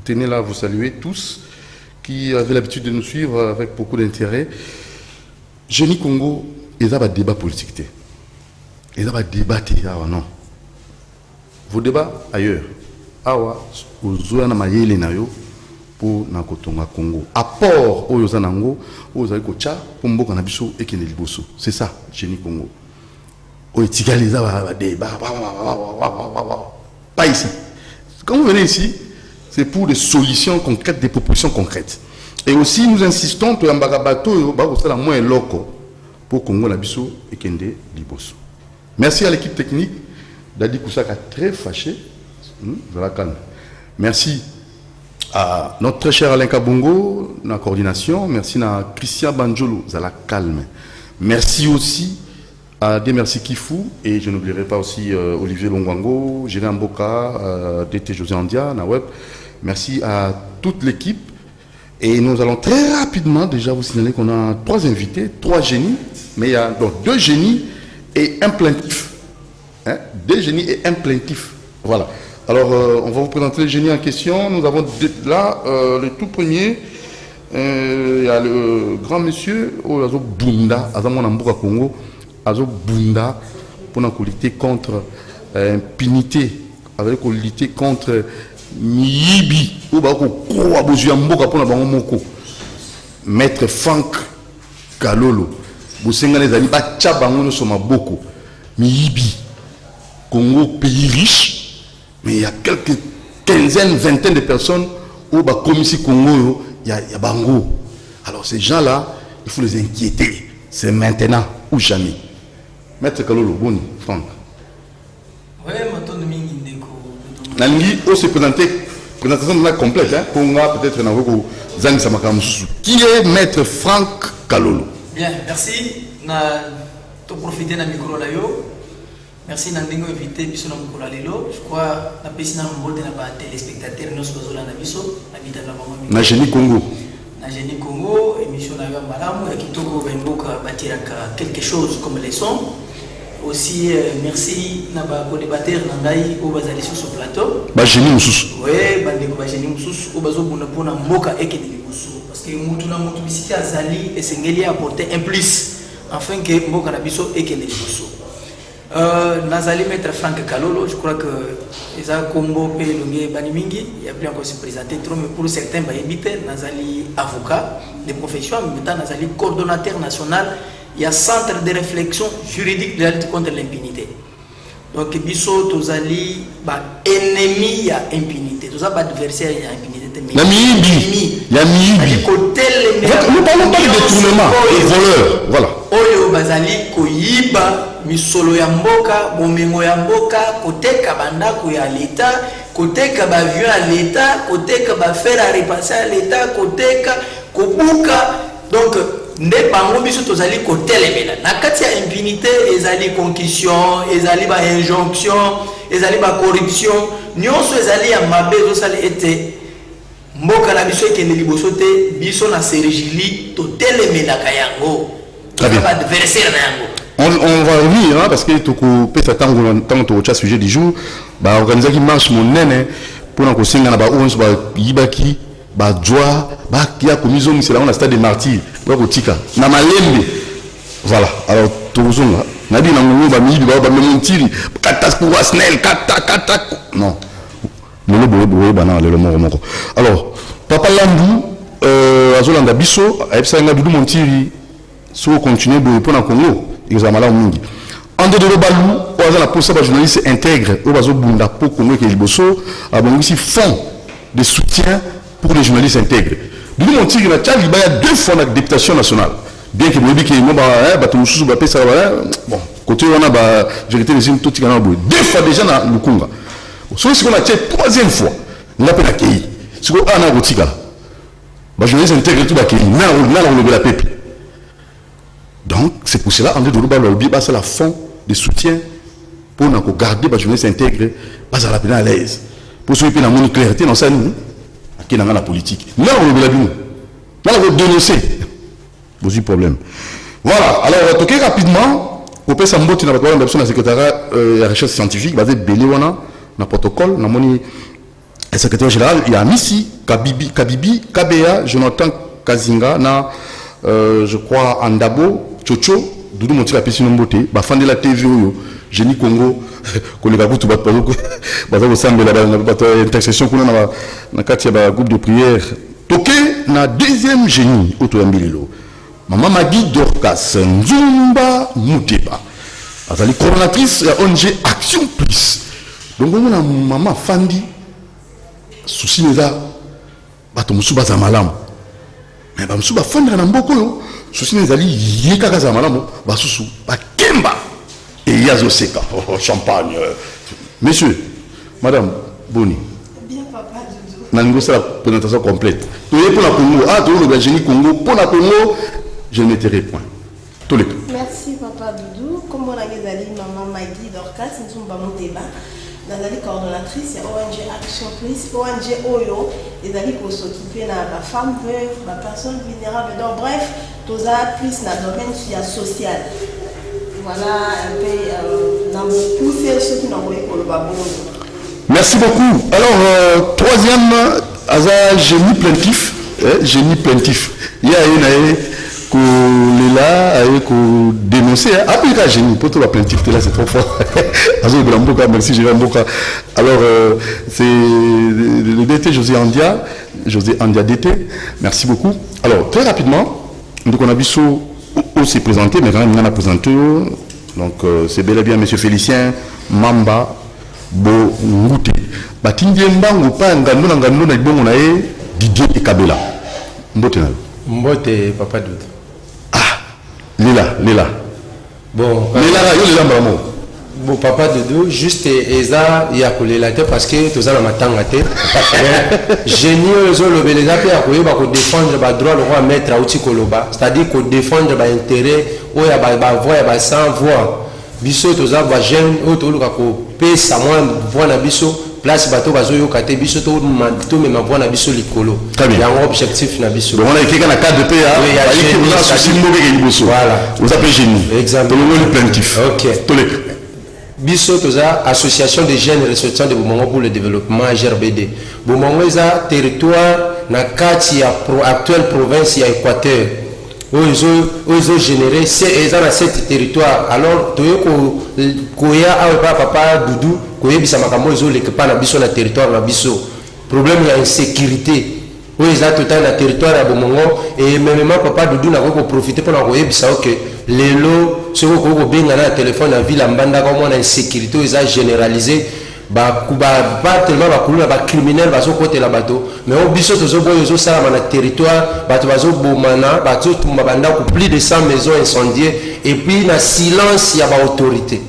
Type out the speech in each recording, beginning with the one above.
tenais là à vous saluer tous qui avaient l'habitude de nous suivre avec beaucoup d'intérêt. Génie Congo, ils ont un débat politique. Ils ont un débat, non. Vos débats ailleurs. Awa, aux Zoana Mayele Nayo, pour Nakotonga Congo. Apport aux Zanango, aux Aikocha, pour Mboka Nabiso et Keneliboso. C'est ça, Génie Congo. Au Tigaliza, débat. Pas ici. Quand vous venez ici, c'est pour des solutions concrètes, des propositions concrètes. Et aussi, nous insistons pour Mbagabato, moins loco pour Congo Nabiso et Kende Liboso. Merci à l'équipe technique d'Adi Koussaka, très fâché. Merci à notre très cher Alain Kabongo, la coordination. Merci à Christian Banjolo, la calme. Merci aussi à Demersi Kifou, et je n'oublierai pas aussi Olivier Longwango, Gérard Mboka, DT José Andia, na web. Merci à toute l'équipe. Et nous allons très rapidement déjà vous signaler qu'on a 3 invités, 3 génies, mais il y a donc 2 génies et un plaintif. 2 génies et un plaintif. Voilà. Alors, on va vous présenter les génies en question. Nous avons là le tout premier. Il y a le grand monsieur, Azo Bunda, Azamon Amboka Congo, Azo Bunda, pour nous lutter contre l'impunité, avec lutter contre Miyibi, Maître Franck Kalolo, Boussengane Zali, Bachabangono Somaboko, Miyibi, Congo, pays riche, mais il y a quelques quinzaines, vingtaines de personnes au Bakomisi Congo, il y a Bango. Alors ces gens-là, il faut les inquiéter. C'est maintenant ou jamais. Maître Kalolo, Boni, Franck. Oui, maintenant, Nangi, on se présentation complète, hein, pour moi peut-être Zang Samakamusu. Qui est Maître Franck Kalolo? Bien, merci. Je profite de micro là. Merci Nandingo invité biso na mukula lelo. Je crois na pesi na mbote na ba téléspectateurs nous bazola na biso habita na mama. Na Génie Congo. Na Génie Congo émission na ga malamu ya kitoko bemboka batiraka quelque chose comme les sons. Aussi merci na ba co-débatteur na ngai o bazali sur ce plateau. Ba Génie Mususu. Ouais, bande ko ba Génie Mususu o bazo buna pona mboka ekene liboso parce que mutu na mutu bisiki azali esengeli apporter un plus afin que mboka na biso ekene liboso. Nazali Maître Franck Kalolo, je crois que les Combo Pelongé Banimingi, il y a plus encore se présenter trop, mais pour certains, Nazali avocat de profession, mais Nazali coordonnateur national, il y a centre de réflexion juridique de la lutte contre l'impunité. Donc, Bisso, Tozali, ennemi, il y a impunité, tous adversaire, il y a impunité. Il y a Miyibi. Nous parlons pas de détournement, de voleurs. Voilà. Oyo Bazali, Koyiba. Misolo ya mboka, bomengo ya mboka, koteka bandako ya l'État, koteka ba avion à l'État, koteka ba fer à repasser à l'État, koteka, kobuka. Donc, nde bango biso tozali kotelemela. Na kati ya impunité, ezali concussion, ezali ba injonction, ezali ba corruption, nyonso ezali ya mabe ezosali ete mboka na biso ekende liboso te, biso na serigili totelemela ka yango. Très bien. Ba adversaire na yango. On va revenir, hein, parce que tu as sujet du jour, organiser qui marche mon nene pour nous signer na ba 11 ba yibaki ba joie ba kia komizo misela on a stade des martyrs ba kotika na malembe. Voilà, alors tozonga na bi na ngolo ba mibi ba montiri katas pour snell kata non le boye bana le moko. Alors papa Lambu azolanda biso aipsa nga dudu montiri so continuer boye pour na Congo. En dehors de Balou, on a la possibilité de journalistes intègres, on va bunda pour Congo et Liboso, avons ici fonds de soutien pour les journalistes intègres. Nous mon tigre na Tchad, il y a 2 fois la députation nationale. Bien que vous dites que moi bon, côté on a la vérité des tout qui 2 fois déjà dans le Congo. Ce qu'on a fait 3e fois, on a fait l'accueil. Ce qu'on a na Rotiga. Les journalistes intègres tout l'accueil, on a la peuple. Donc, c'est pour cela, André Doroba Lolbi, c'est la fond de soutien pour nous garder les journalistes intégrés, à la peine à l'aise. Pour ceux qui ont la clarté dans ça, nous, qui dans la politique. Là, on l'a dit, là, on va dénoncer. Vous problème. Voilà, alors, toquer rapidement, on peut s'embêter dans la secrétariat de recherche scientifique, basé Béléwana, dans le protocole, dans le secrétaire général, il y a Missi, Kabibi, KBA, Jonathan Kazinga, na, je crois, Andabo, Chocho, Doudou Monti la Pessi Nombote, Bafande la TV, Génie Congo, collègue Boutou Batpazoko, Bazako Sambe, la intercession qu'on a dans le groupe de prière. Toké, na deuxième génie, Otoyambililo. Maman Magui Dorcas, Nzumba Mouteba. Elle est coordonnatrice de l'ONG Action Plus. Donc, on a maman Fandi, souci les a, bato musuba za malamu. Mais ba musuba Fandi na mboko yo, souci les ali yeka za malamu, ba susu, ba kemba. Et yazo seka, champagne. Monsieur, madame Boni. Bien papa Doudou. Nango c'est la présentation complète. Tu es pour la Congo, tu es le génie Congo, pour la Congo, je ne mettrai point. Tous les cas. Merci papa Doudou. Comme on a dit maman Magui Dorcas, nous sommes dans mon débat. Nazali coordonnatrice ya ONG Action Plus, ONG Oyo, et Nazali pour s'occuper de la femme veuve, la personne vulnérable. Donc bref, tout ça plus dans le domaine social. Voilà un peu dans pousser ceux qui n'ont pas pour le babou. Merci beaucoup. Alors, troisième, génie plaintif. Génie plaintif. Il y a une là, dénoncer. Après, il y a génie. Pour tout la plaintif, là, c'est trop fort. Merci, Gérard Mboka. Alors, c'est le DT José Andia DT. Merci beaucoup. Alors, très rapidement, donc on a vu ça où s'est présenté, mais quand même, on a présenté. Donc, c'est bel et bien M. Félicien Mamba. Bo ngute batindi mbangu pa ngando na ibongo na ye Didier Ekabela mbote na mbote papa Doudou lila bon lila mbamo bon papa Doudou juste eza ya kolela te parce que tozala matanga te génie ozo lobeleza pe ya koyeba ko défendre ba droit le roi maître auti koloba c'est-à-dire ko défendre ba intérêt oya ba voix ya ba sans voix biso toza ba jeune o to luka ko pesa moi voix na biso place bato bazo yoka te biso to mema voix na biso likolo ya un objectif na biso on a écrit dans la cadre de PA voilà vous appelez génie exemple le plaintif OK biso toza association des jeunes ressortissants de Bomongo pour le développement GRBD Bomongo eza territoire na kati ya actuelle province ya Équateur ils ont généré dans cet territoire. Alors, tu as papa Doudou, tu as pas na territoire na biso. Problème il y a insécurité. Ils ont tout le territoire à Bomongo et même papa Doudou n'a pas profité pour nous que les lots, ceux qui ont bien un téléphone dans la ville en banda comme on a insécurité, ils ont généralisé. Pas tellement ba criminel bazo côté la bateau mais au biso tozo boyo zo sala na territoire bato bazo bomana bato tumba banda ko plus de 100 maisons incendiées et puis na silence ya ba autorité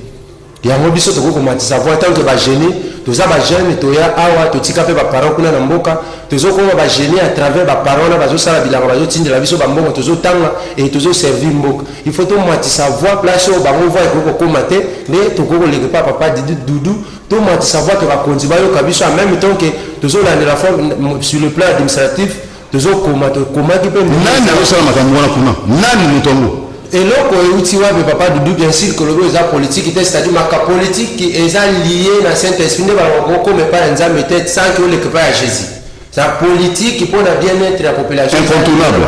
ya mo biso to ko matisa voir tant que ba génie toza ba jeune to ya awa to tika pe ba parents kuna na mboka tozo ko ba génie à travers ba parents na bazo sala bilanga bazo tindela biso ba mbongo tozo tanga et tozo servir mboka il faut to matisa voir place au ba mo voir ko ko mater mais to ko le pas papa Doudou tout le monde savoir que va continuer à biso en même temps que toujours la réforme sur le plan administratif toujours comment qui peut nani osala makambo wana kuna nani mutongo et là ko utiwa be papa Doudou bien sûr que le politique c'est-à-dire ma politique qui est liée dans Saint-Esprit ne va comme pas nzambe tête sans que le pas à Jésus sa politique qui pour la bien-être de la population incontournable.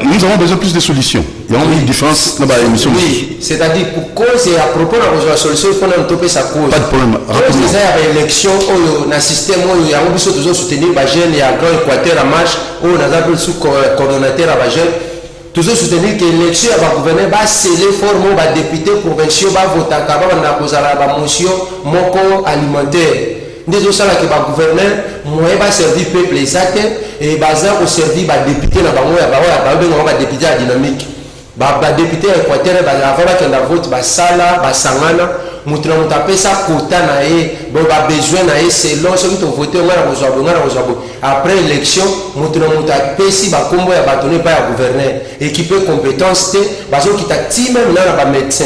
Nous avons besoin plus de solutions. Il y a une différence dans l'émission. Oui, c'est-à-dire pour cause et à propos de la solution, il faut nous topper sa cause. Pas de problème. Rapidement. Il y a une élection, dans le système, il y a toujours soutenir les jeunes, il y a un grand Équateur à marche, on a un sous coordonnateur à jeunes. Toujours soutenir que l'élection va gouverner, va sceller forme, va député provinciaux, va voter, va motion, mon alimentaire. Des autres qui va gouverner, moi va servir peuple exact et bazar au servir va député na bango ya ba député à dynamique. Ba député Équateur ba avant que la vote ba sala ba sangana mutra mutape sa quota na e ba besoin na e selon ce qui to voter ngara kozwa après élection mutra mutape si ba kombo ya batone pa ya gouverner équipé compétence te bazo kita ti même na ba médecin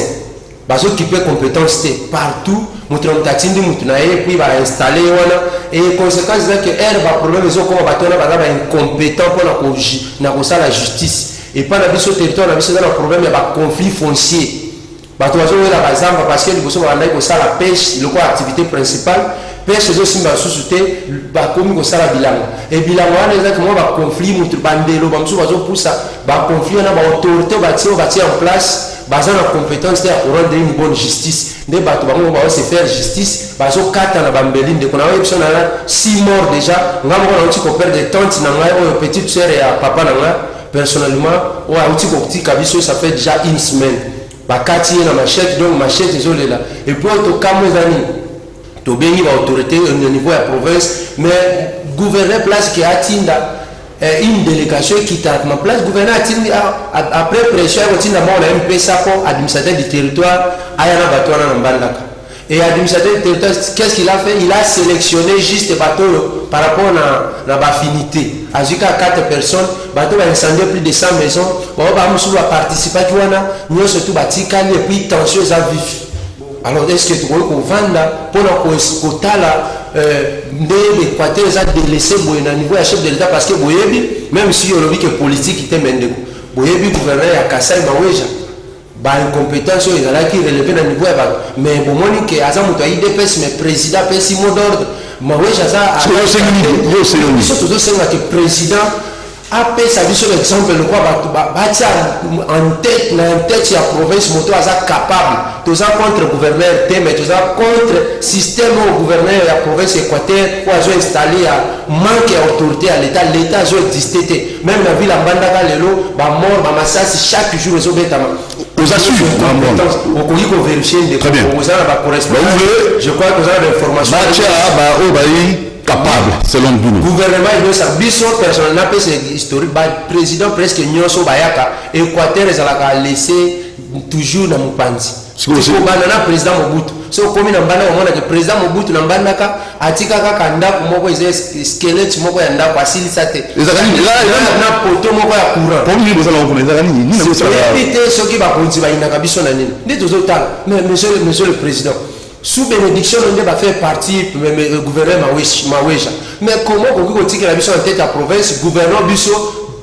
bazo équipé compétence te partout mutra mutatindi mutuna e puis va installer wana et conséquence c'est que elle va problème ils ont comme batona ba incompétent pour na ko la justice et pas la biso territoire la biso dans le problème il y a un conflit foncier bato bazo la bazamba parce que liboso ba ndai ko sala pêche le quoi activité principale pêche aussi ba sous-souté ba komi ko sala bilango et bilango wana exactement ba conflit mutu bandelo ba msu bazo poussa ba conflit na ba autorité ba tio en place basant la compétence de rendre une bonne justice nde bato bango ba se faire justice bazo kata na bambeli nde kona option na 6 morts déjà ngamo na uti ko perdre tante na ngai o petite sœur ya papa na ngai personnellement o uti ko tika biso ça fait déjà une semaine bakati na machette donc machette zolela et puis to kamo zani to bengi ba autorité au niveau de la province mais gouverneur place qui atinda une délégation qui t'a ma place gouverneur après pression on a un MPSA pour administrateur du territoire ayana batwana na mbandaka et administrateur du territoire qu'est-ce qu'il a fait il a sélectionné juste bateau par rapport à la affinité azika 4 personnes bateau va incendier plus de 100 maisons ba musu va participer qui wana nyo surtout batika et puis tension za vif. Alors est-ce que tu veux qu'on vende pour la kotala l'Équateur a délaissé au niveau du chef de l'État parce que Boyebi, même si on a vu que politique était mendé, Boyebi gouverneur à Kassai Maweja, bah incompétence il a qui relevé au niveau mais bon moi que Azam a IDPS mais président pesi mot d'ordre Maweja ça c'est président après ça dit sur l'exemple le quoi bâtir en tête la province moto asa capable tous ça contre gouverneur mais tous ça contre système au gouverneur la province Équateur pour avoir installé à manque d'autorité à l'état a existé même la ville en Bandaka lelo ba mort ba massacre chaque jour les obétamment aux assure on connaît qu'on vérifie des aux ba correspondance je crois que vous avez l'information capable selon nous. Gouvernement il doit savoir biso personnel n'a pas c'est historique président presque nyonso bayaka Équateur ezalaka laisser toujours na mupanzi siko banana président Mobutu so komi na mbana omona que président Mobutu na mbandaka atika kaka ndako moko eze squelette moko ya ndako asili sate na poto moko ya courant pour nous bezala on ezala nini na so éviter ce qui va continuer inaka biso na nini ndi tozotala mais monsieur le président sous bénédiction on va faire partie gouverneur Maweja mais comment on peut tirer la mission en tête à province gouverneur biso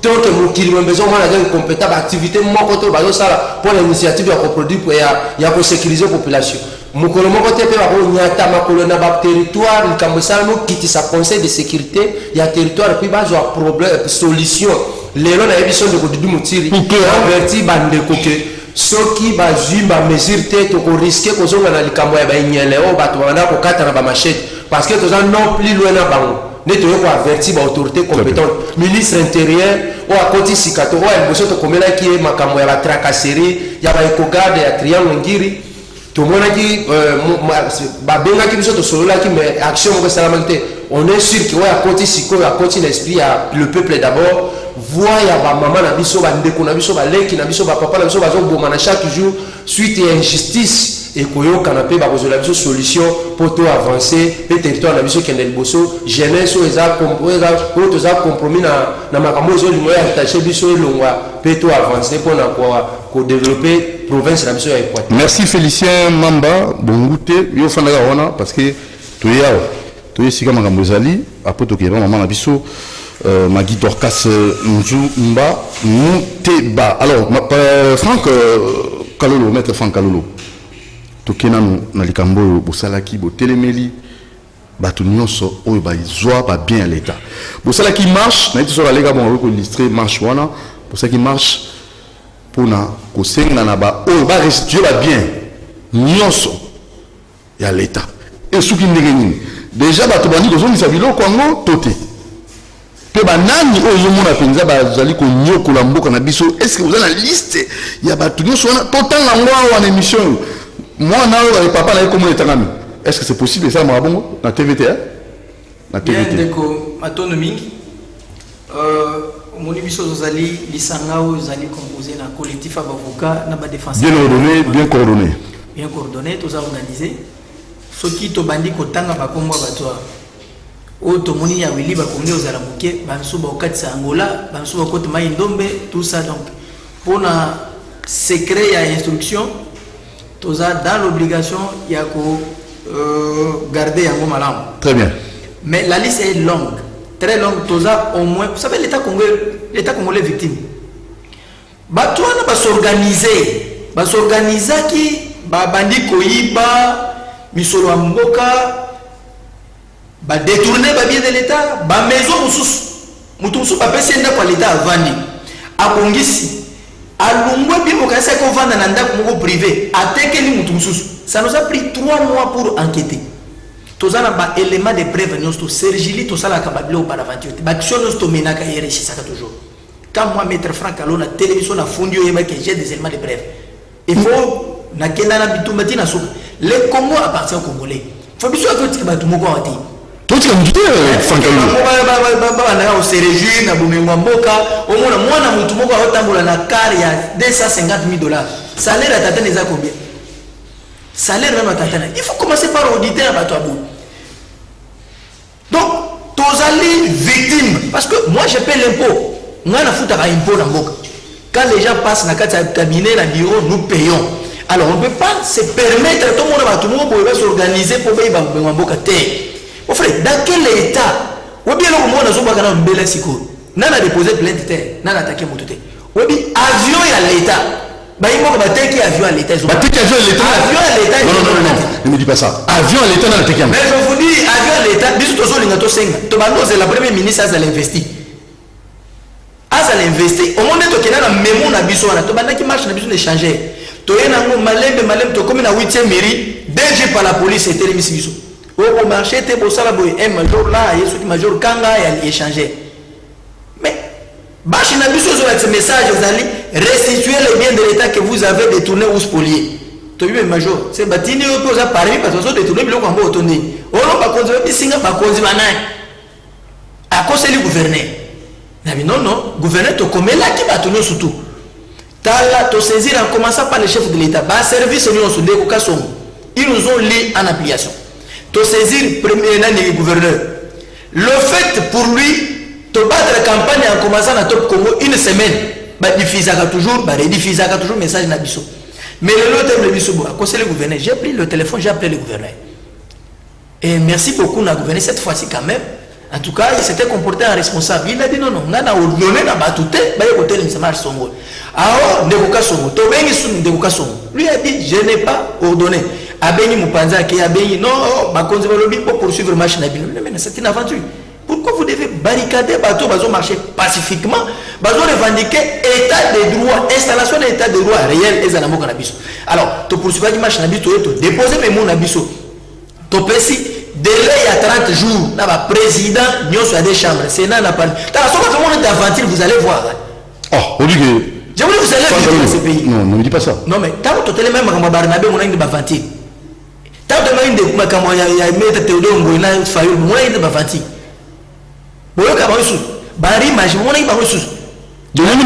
donc mokili besoin de une compétence activité moko to bazo sala pour l'initiative ya coproduire ya ko sécuriser population mokolo moko te pe ba ko nyata makolo na ba territoire likambo sala no kiti sa conseil de sécurité ya territoire puis ba zo problème solution lelo na émission de Kodidu Mutiri averti bande koke soki bazwi ba mesure te to ko risquer ko zonga na likambo ya ba inyele o bato banda ko kata na ba machette parce que toza non plus loin na bango ne to ko avertir ba autorité compétente ministre intérieur o akoti sikato o emboso to komela ki makambo ya ba tracasserie ya ba ekogarde ya triangle ngiri to mona ki ba benga ki biso to solola ki mais action mo salamante on est sûr que o akoti siko akoti l'esprit ya le peuple d'abord voix ya ba maman na biso ba ndeko na biso ba leki na biso ba papa na biso ba zo boma na chaque jour suite à injustice et koyo canapé ba kozola biso solution pour tout avancer le territoire na biso kende liboso jeunesse o eza compromis na makambo zo limo ya attaché biso elongwa pe tout avancer pour na ko développer province na biso ya Équateur. Merci Félicien Mamba bongute yo fanda wana parce que to yao to yesika makambo zali après to keba maman na biso Magui Dorcas Nzumba Mouteba. Alors, Franck Kalolo, maître Franck Kalolo, Tokena na likambo bosalaki bo telemeli batu nyonso oyo ba izwa ba bien l'état. Bosalaki marche, na ito la lega bon ko illustrer marche wana, bosalaki marche pona ko senga na ba oyo ba restituer ba bien nyonso ya l'état. Et souki ndenge nini. Déjà batu bandi ko zongi sa biloko ngo toté. Pe banani oyo mona penza bazali ko nyokola mboka na biso est-ce que vous avez la liste ya batu nyonso wana totanga ngwa wana émission moi na oyo papa na comme etangami est-ce que c'est possible ça mo bongo na TVT na TVT bien deko matono mingi moni biso zali lisanga oyo zali composé na collectif avocat na ba défenseur bien coordonné tous organisé soki to bandi ko tanga ba komwa batwa Otomoni ya wili ba komne ozala muke banso ba okati Angola banso ba kote mai ndombe tout ça donc pour na secret ya instruction toza dans l'obligation ya ko garder yango malamu. Très bien. Mais la liste est longue, très longue toza au moins vous savez l'état congolais victime. Ba toi na ba s'organiser ki ba bandi koyiba misolo mboka ba détourner ba bien de l'état ba maison mususu ba pesenda kwa l'état avandi abongisi alungwe bimo kasa ko vanda na ndako moko privé atekeli mutu mususu. Ça nous a pris 3 mois pour enquêter. Tozana ba élément de preuve nyonso Sergili to sala ka bablo ba aventure ba action nyonso menaka yereshi saka toujours. Quand moi maître Franck Alona télévision na fondio yeba que j'ai des éléments de preuve. Il faut na kenda na bitumati na soka. Le Congo appartient aux Congolais. Faut biso ko tika batu moko ati. Toi tu as dit Franck Alona. Ba na o Sergili na bumengo mboka omona mwana mutu moko atambola na car ya $250,000. Salaire à tata neza combien? Salaire na tata. Il faut commencer par auditer à bato abou. Donc, tozali victime parce que moi je paie l'impôt. Moi na futa impôt na mboka. Quand les gens passent dans le cabinet, dans le bureau, nous payons. Alors on ne peut pas se permettre tout le monde va s'organiser pour payer dans mboka té. Mon frère, dans quel état? Ou bien le monde a zoba kana mbele siko. Nana déposé plainte té, nana attaqué mon té. Ou bien avion à l'état. Bah il faut que qui avion à l'état. Bah t'es avion à l'état. Avion à l'état. Non, ne me dis pas ça. Avion à l'état dans la mais je vous dis avion à l'état. Biso tozo lingato senga. Tobando c'est la première ministre à l'investi. À l'investi. Au moment où tu as un mémo na biso na tobanda qui marche na biso d'échanger. Tu es dans un malem to comme na 8e mairie DG par la police et télé biso. Au marché te bosala boy un major là yesu ki major kanga ya échanger. Mais bashi na biso sur ce message vous allez restituer les biens de l'état que vous avez détourné ou spoliés. Tu es major, c'est batini au posa parmi parce que détourné biloko ambo otondi. Olo ba konzi bisinga ba konzi banai. A conseiller gouverneur. Non, gouverneur te commet là qui va tenir surtout. T'as te saisir en commençant par le chef de l'État. Bah service ils nous ont mis en application. Te saisir premier année gouverneur. Le fait pour lui te battre la campagne en commençant à Top Congo une semaine. Bah diffuser toujours, bah rediffuser toujours message na biso. Mais le lot de biso à conseiller le gouverneur. J'ai pris le téléphone, j'ai appelé le gouverneur. Et merci beaucoup na gouverneur cette fois-ci quand même. En tout cas, il s'était comporté en responsable. Il a dit non, on a ordonné à Batouté, lui a dit, je n'ai pas ordonné. Abeni Moupanza qui a béni, non, Bakonzi Balobi pour poursuivre le marché. Mais c'est une aventure. Pourquoi vous devez barricader bateau, bateau marcher pacifiquement, bateau revendiquer état de droit, installation de l'état de droit réel et Zanamo Canabiso. Alors, tu poursuis pas du marché Nabiso, tu déposes mes mots Nabiso. Tu précis. Délai il y a 30 jours, là, le président, nous sommes des chambres, Sénat n'a pas. Dans la somme d'aventure, vous allez voir. Oh, on dit que. Je voulais vous allez voir dans ce pays. Non, ne me dis pas ça. Non, mais tant que tu es même à Barnabé, on a une aventure. Tant que tu as une de Makamwa, il y a une Théodore, il y a une Fayou, on a une aventure. Vous voyez comment ils sont. Barry, on a une aventure. Non, on ne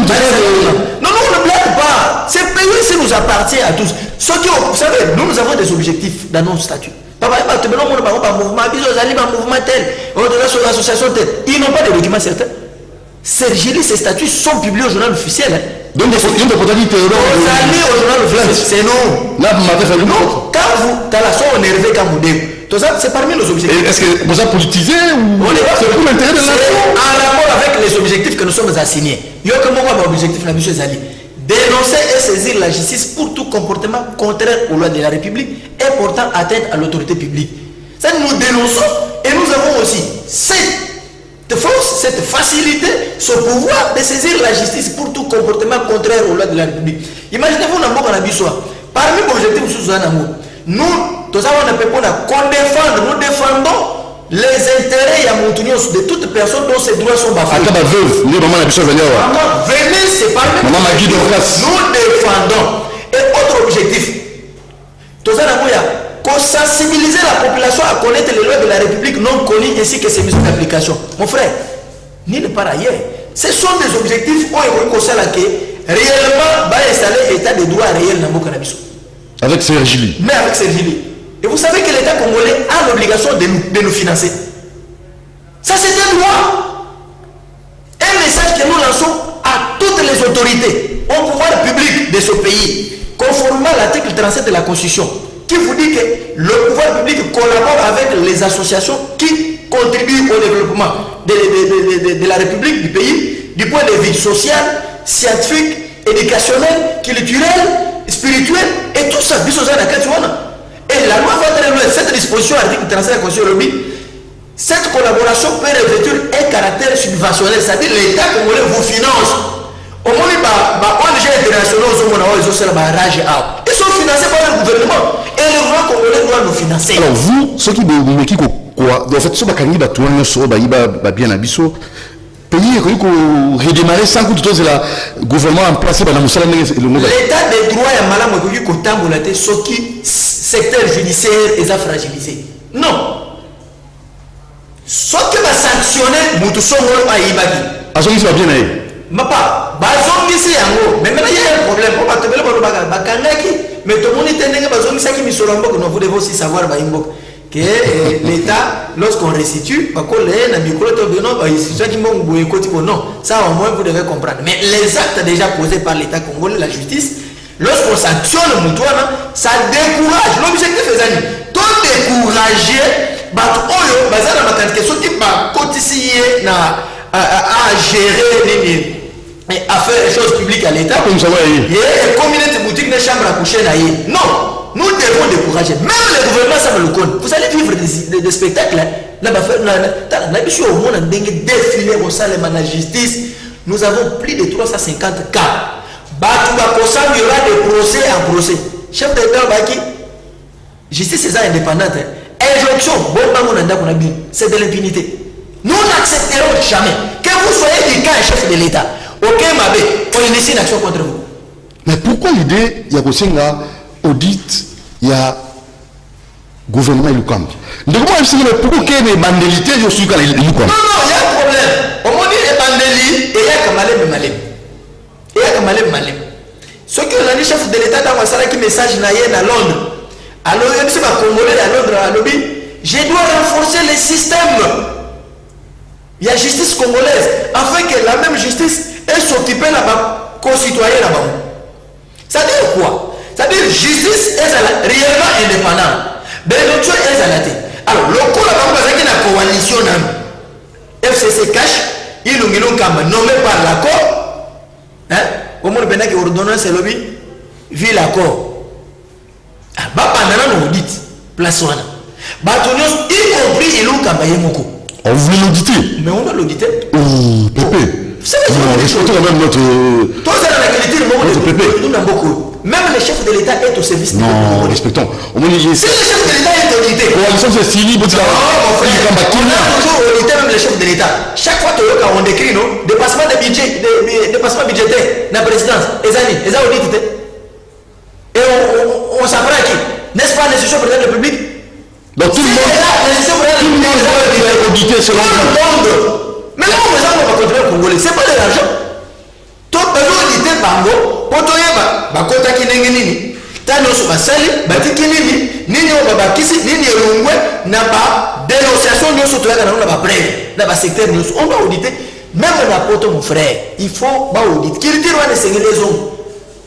blague pas. Ce pays, ça nous appartient à tous. Ceux qui ont, vous savez, nous avons des objectifs dans nos statuts. Ils n'ont pas de documents certains. Sergili, ces statuts sont publiés au journal officiel. Donc, il faut dire au journal officiel. C'est nous. Non, quand vous, t'as la son énervé comme vous c'est parmi nos objectifs. Est-ce que vous avez politisé ou c'est pour l'intérêt de en rapport avec les objectifs que nous sommes assignés. Il y a que moi, mon objectif, la mission Zali. Dénoncer et saisir la justice pour tout comportement contraire aux lois de la République et portant atteinte à l'autorité publique. Ça, nous dénonçons et nous avons aussi cette force, cette facilité, ce pouvoir de saisir la justice pour tout comportement contraire aux lois de la République. Imaginez-vous dans le Nabissoa. Parmi les objectifs, nous, tous avons un peu qu'on défende, nous défendons les intérêts de toute personne dont ses droits sont bafoués. Venez, c'est parmi nous défendons. Et autre objectif, qu'on sensibiliser la population à connaître les lois de la République non connues ainsi que ses mesures d'application. Mon frère, ni ne par ailleurs. Ce sont des objectifs où on réellement va installer l'état de droit réel dans le Canabiso. Avec Sergili. Mais avec Sergili. Et vous savez que l'État congolais a l'obligation de nous financer. Ça, c'est un droit. Un message que nous lançons à toutes les autorités, au pouvoir public de ce pays, conformément à l'article 37 de la Constitution, qui vous dit que le pouvoir public collabore avec les associations qui contribuent au développement de la République, du pays, du point de vue social, scientifique, éducationnel, culturel, spirituel, et tout ça. Et la loi va très loin. Cette disposition, article 37 de la Constitution, cette collaboration peut revêtir un caractère subventionnel, c'est-à-dire l'État congolais vous finance. Au moins, les ONG internationaux, ils sont financés par le gouvernement. Et le gouvernement congolais doit nous financer. Alors vous, ceux qui vous quoi, en fait, ceux qui bien abisso, pays qui redémarrer sans que tout le gouvernement en place dans l'état des droits est malade, mais que tamboulate, ceux qui secteur judiciaire est fragilisé. Non. Ceux qui va sanctionner, nous tous sommes à Ibagi. À ce qui va bien aller. Mapa, bazongi si yango, mais maintenant il y a un problème. Pour battre le baga, bakangaki, mais tout le monde est tendu bazongi ça qui me solambo que nous devons aussi savoir baimbo que l'État lorsqu'on restitue, parce que les na micro to bino ba ici qui m'ont boué côté non, ça au moins vous devez comprendre. Mais les actes déjà posés par l'État congolais, la justice, lorsqu'on sanctionne Moutouana, ça décourage. L'objectif est d'aller tout décourager, battre oyo bazana makante question qui ba cotiser na à gérer les affaires et choses publiques à l'État. Comme ça va y. Et communauté boutique des chambres à coucher là. Non, nous devons décourager. Même le gouvernement ça me le connaît. Vous allez vivre des spectacles là-bas. Là-dessus au monde on a défilé au sein de la justice. Nous avons plus de 350 cas. Il y aura des procès en procès. Chef d'État Baki, justice est indépendante. Injonction, c'est de l'impunité. Nous n'accepterons jamais que vous soyez du cas chef de l'État. Aucun mabé, on initie une action contre vous. Mais pourquoi l'idée, il y a aussi un audit, il y a gouvernement et le camp. Donc moi, je sais pourquoi il y a des mandelités, je suis quand il y a un problème. Au moins, il y a des mandelités et il y a Kamalem Malem. Il y a Kamalem Malem. Ce que le chef de l'État dans Wassara qui message à Londres. Alors, il y a des Congolais à Londres, à Lobby. Je dois renforcer les systèmes. Il y a justice congolaise, afin que la même justice ait s'occuper là-bas, concitoyens là-bas. Ça veut dire quoi? Ça veut dire justice est réellement indépendante. Bénédiction est à la tête. Alors, le coup là-bas, c'est une coalition. FCC cache, ils ont nommé par l'accord. Hein? Au moins, le qui ordonne c'est lobby, vu l'accord. Bah, pendant l'audit, place one. Batonios, y compris, ils ont Kambayemoko. On voulait l'auditer. Mais on doit l'auditer. Oh, Pépé. Non, respectons quand même notre. Toi, c'est dans la qualité du moment de Pépé. Nous n'avons beaucoup. Même le chef de l'État est au service. Non, respectons. Au moins, il y a. Si le chef de l'État est audité. Coalition, c'est Sili, Boutila. On a toujours audité même le chef de l'État. Chaque fois que on décrit, non, dépassement de budget, dépassement budgétaire, la présidence, les années, les audits. Et on s'apprend à qui? N'est-ce pas l'institution président de la République? Donc tout le monde est audité selon vous. Mais là, on va continuer à Congolais. C'est pas de l'argent. Tout le monde audité Bango, Potoyeba, Bakota Kinenini, Thanos Basali, Batikinini, Nini Obabakisi, Nini Rungwe, Naba, dénonciation, nous sommes tous là dans la brève, dans le secteur, on doit auditer. Même la poto, mon frère, il faut auditer. Qui dit qu'on est les hommes.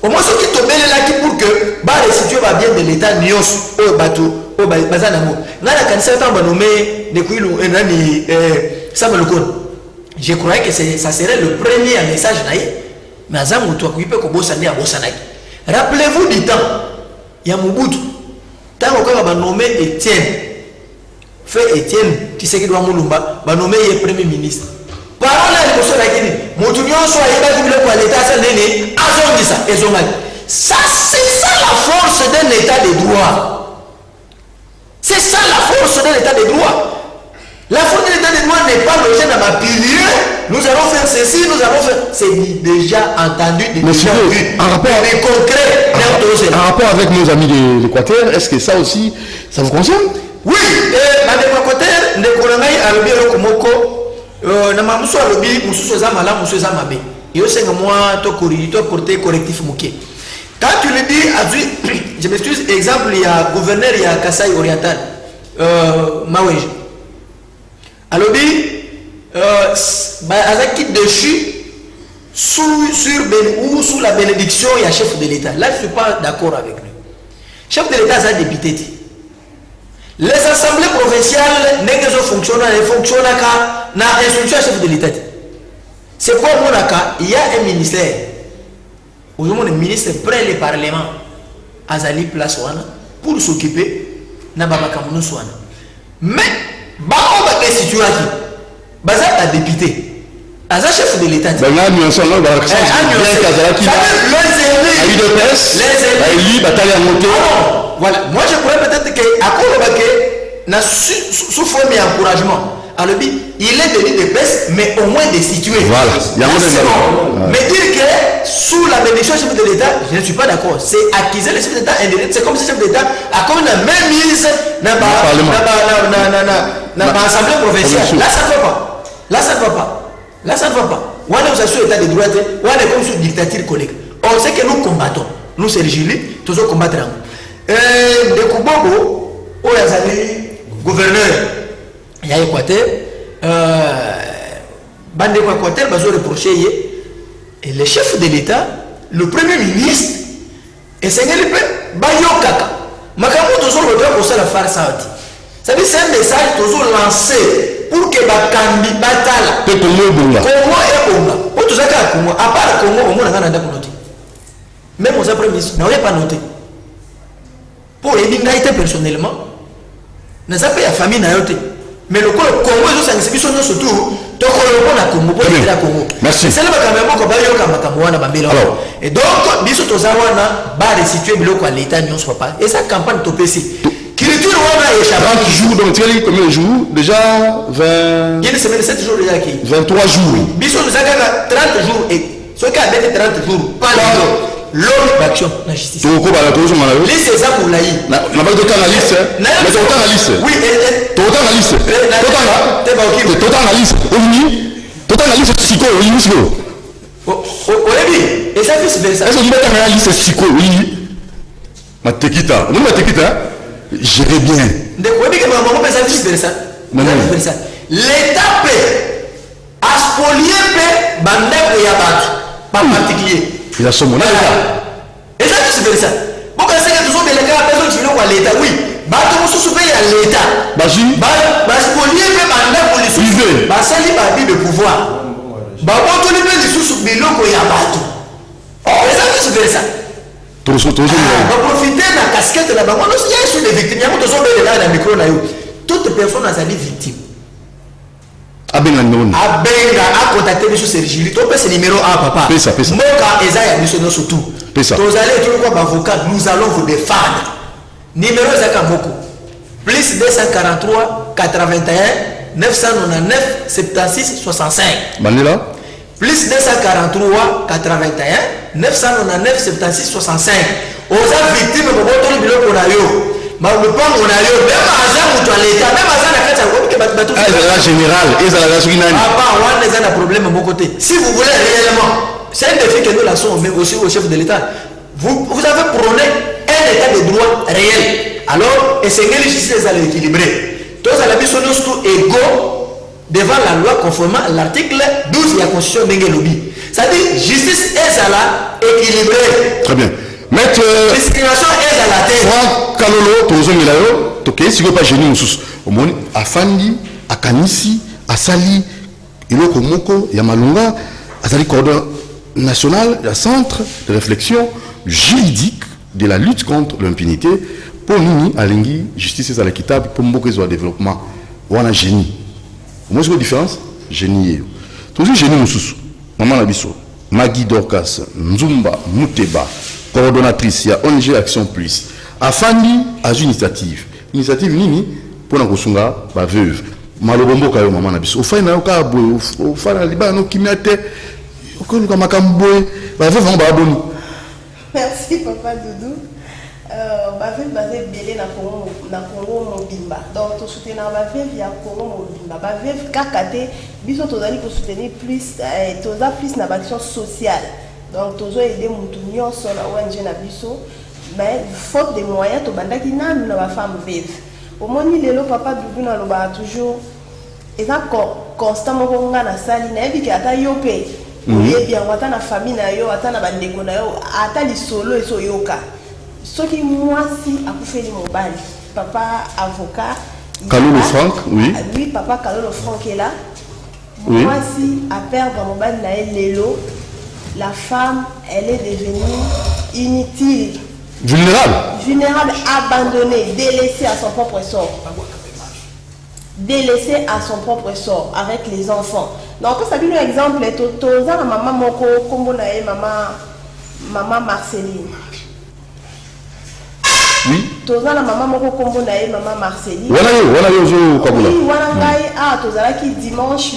Au moins, ce qui te met là pour que bah restituer va bien de l'État Nios au bateau au bazanamo. Là la cancer tant nommé de Kouilou et nani Samalokon. Je croyais que ça serait le premier message naïe. Mais Azam toi qui peut kobosani à Bosanaki. Rappelez-vous du temps. Il y a Mobutu. Tant qu'on va nommer Étienne. Fait Étienne, tu sais qu'il doit Moulumba, va nommer le premier ministre. Parole à l'émotion lakini mutumio so ayeba kibile kwa l'état ça nene azongisa ezonga ça c'est ça la force d'un état de droit. C'est ça la force d'un état de droit. La force d'un état de droit n'est pas logée dans ma pilier. Nous allons faire ceci, nous allons faire. C'est déjà entendu, déjà vu. En rapport avec concret. En rapport avec nos amis de l'Équateur, est-ce que ça aussi, ça vous concerne? Oui. Dans l'Équateur, les Korangaï a le Komoko. Na mamuso alobi mususu za mala mususu za mabe yo senga moi to porter correctif muké quand tu le dis je m'excuse exemple il y a gouverneur il y a Kasai oriental Mawenji alobi azaki déchu sous la bénédiction il y a chef de l'État là je suis pas d'accord avec lui chef de l'État a député. Les assemblées provinciales ne fonctionnent qu'à l'instruction chef de l'État. C'est quoi mon cas? Il y a un ministère. Aujourd'hui, le ministre prend le Parlement à Zali Place pour s'occuper de Babakamoun Swana. Mais Bako ba destitué qui. Baza a député. Aza chef de l'État. Ben là, nous sommes là, dans la voilà. Moi, je pourrais peut-être que à cause sous forme d'encouragement. Alors, il est devenu des pèses, mais au moins destitué. Voilà. Mais dire que sous la bénédiction du chef de l'État, je ne suis pas d'accord. C'est accuser le chef d'État indirect. C'est comme si le chef d'État a comme la même mise dans l'Assemblée provinciale. Là, ça ne va pas. Là, ça ne va pas. Là, ça ne va pas. On est sous l'état de droit, on est comme sous dictature collègue. On sait que nous combattons. Nous, c'est le gilet, tous nous combattrons. De Kubobo, où il y a gouverneur, il y a Équateur, bande Équateur, ils ont reproché, et le chef de l'État, le premier ministre, et c'est le Bayo Kaka. Makamou, tous nous retrouvons pour ça la farce. C'est un message toujours lancé. Pour que Bakambi Batala Congo et Bonga. Pour tout ça, Congo, à part Congo, au moins, on a noté. Même aux après-midi, on n'a pas noté. Pour les dignités personnellement, on n'a pas la famille. Mais le Congo, ils sont surtout. Merci. C'est le et donc, biso tozawana ba restituer biloko à l'état n'y soit pas. Et sa campagne topesi. 30 jours, donc tu as dit combien de jours? Déjà 20... Il y a une semaine, 7 jours déjà qui 23 jours. Bisous, nous avons 30 jours et ce qui a été 30 jours, pas l'homme d'action, la justice. Tu as dit liste c'est ça pour l'AI. On n'a pas de temps à la liste. Mais tu as autant la liste. Oui, tu as autant la liste. Tu as autant la liste. Tu as autant la liste psycho. Et ça fait super ça. Est-ce que tu as la liste psycho? Oui. Ma tequita. Nous, ma tequita. J'irai bien. L'État peut spolier bandeko ya bato par particulier. Il a son monnaie. Et ça c'est ça. Pourquoi c'est que tous les gars personne qui l'ont à l'État oui. Bato mususu pe ya l'État. Baji. Ba spolier pe bandeko lisusu. Ba sali ba bi de pouvoir. Ba boto li pe lisusu biloko ya bato. Et ça c'est ça. On va profiter de la casquette là-bas. Il y a des victimes. Il y a des micro là. Toute personne a été victime. Abenga a contacté M. Sergili. Tu peux ce numéro A, papa. Pesa. Moka Ezaya mission surtout. Pesa. Vous allez tout le avocat. Nous allons vous défendre. Numéro Zakamoko. Plus 243 81 999 76 65. Manila. Plus 243 81 999 76 65. Aux victimes de votre bureau pour l'ayo. Mais le point on a eu même à ça l'État, même à ça la carte la générale, et ça la générale. Papa, on a un problème à mon côté. Si vous voulez réellement, c'est un défi que nous lançons aussi au chef de l'État. Vous avez prôné un état de droit réel. Alors, essayez les justice à l'équilibrer. Tous à la mission tous égaux devant la loi conformément à l'article 12 de la Constitution d'Engelobi. C'est-à-dire, justice est à la équilibrée. Très bien. Maître. Discrimination est à la terre. Franck Kalolo, Tozo Milayo, Toké, si vous pas génie, au monde, à Fandi, à Kanisi, à Sali, Iloko Moko, Yamalunga, à Sali Cordon National, le centre de réflexion juridique de la lutte contre l'impunité pour nous, à Lingui, justice et à l'équitable, pour nous, le développement. On a génie. Moi, c'est quoi la différence? Génie. Toujours génie, Moussous. Maman Labisso, Magui Dorcas, Nzumba, Mouteba, coordonnatrice, il y a ONG Action Plus. Afandi a une initiative. Initiative nini pour nous kosunga ba veuve. Malobombo kayo maman Labisso. Au fin na ka boy, au fin na liba no kimiate. Ko luka makamboy, ba veuve on ba boni. Merci papa Doudou. Baveuve basé belé na Congo mobimba. Donc tout soutenir baveuve ya Congo mobimba. Baveuve kakate biso tozali pour soutenir plus toza plus na action sociale. Donc tozo aider mutu nyonso na ONG na biso. Mais faute de moyens to bandaki nanu na ba femme veuve. Omoni lelo papa Doudou na loba toujours eza constamment konga na sali na yebi ki ata yo pe. Oyebi yango ata na famille na yo ata na bandeko na yo ata lisolo eso yoka. Ce qui moi si a fait les mobile, papa avocat. Kalolo Franck, oui. Oui, papa Kalolo Franck est là. Oui. Moi si à perdre mobile na Lelo, la femme elle est devenue inutile. Vulnérable. Vulnérable, abandonnée, délaissée à son propre sort. délaissé à son propre sort avec les enfants. Donc, ça dit un exemple, toza na maman moko kombo na ye maman Marceline. Oui. Toza na maman moko kombo na ye maman Marceline. Voilà yo kabula. Oui, wana ngai toza qui dimanche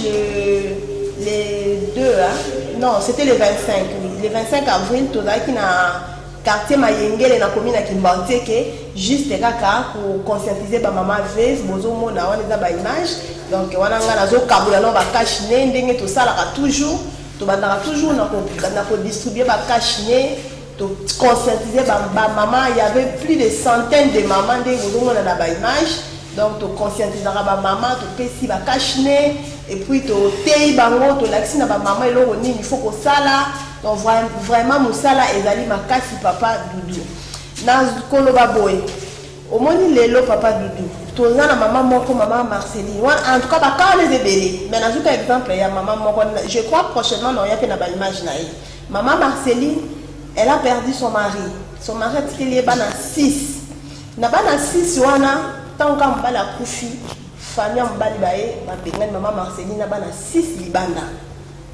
le 2 hein? Non, c'était le 25. Oui. Le 25 avril toza qui na quartier Mayengele na commune à Kimbanteke juste kaka pour conscientiser ba maman veuve bozo mona wana za ba image donc wana nga nazo kabula no ba cash ne ndenge to sala ka toujours to bandaka toujours na ko distribuer ba cash ne to conscientiser ba maman. Il y avait plus de centaines de mamans ndenge bozo mona na ba image donc to conscientiser ba maman to pesi ba cash ne et puis to tei bango to laxi na ba maman eloko nini il faut ko sala. Donc vraiment Moussala ezali makasi papa Doudou. Na koloba boy. Omoni lelo papa Doudou. Toza na maman moko maman Marceline. En tout cas ba ka les ebele. Mais na zuka exemple il y a maman moko je crois prochainement on y a fait na ba image na ye. Maman Marceline, elle a perdu son mari. Son mari a tiré bana 6. Na bana 6 wana tant ka mbala kufi famille mbali bae ba bengani maman Marceline na bana 6 libanda.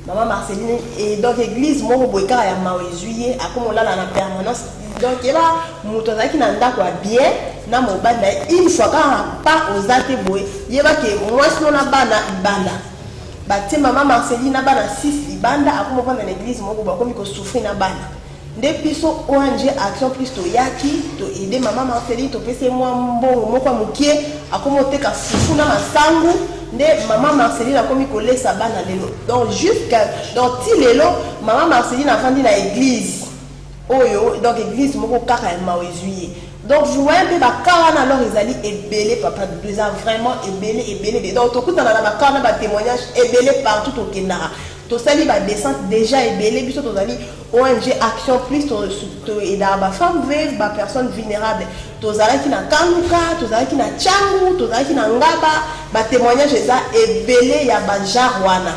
Maman Marceline et donc l'église moko boyka ya mawezuye akomo la na permanence donc ela muto zaki na ndako ya bien na mobanda une fois quand pas aux ate boy yeba ke moi sinon na bana ibanda batie maman Marceline na bana 6 ibanda akomo pa na l'église moko bakomi ko souffrir na bana depuis so ONG action plus to yaki to aider maman Marceline to pese moi mbongo moko mukie akomo teka fufu na masangu. Maman Marceline a commis coller sa bana lelo. Donc jusqu'à donc ti lelo maman Marceline a vendu la église. Oyo donc église moko kaka ya mawezuye. Donc vous voyez un peu ba kana alors ils allaient ébélé papa de 2 ans vraiment ébélé. Donc tout dans la kana ba témoignage ébélé partout au Kenya. To sali ba descente déjà ébélé biso to zali ONG action plus to aider ba femme veuve ba personne vulnérable. To zala ki na kanuka, to zala ki na changu, to zala ki na ngaba ba témoignage eza ébélé ya ba jarwana.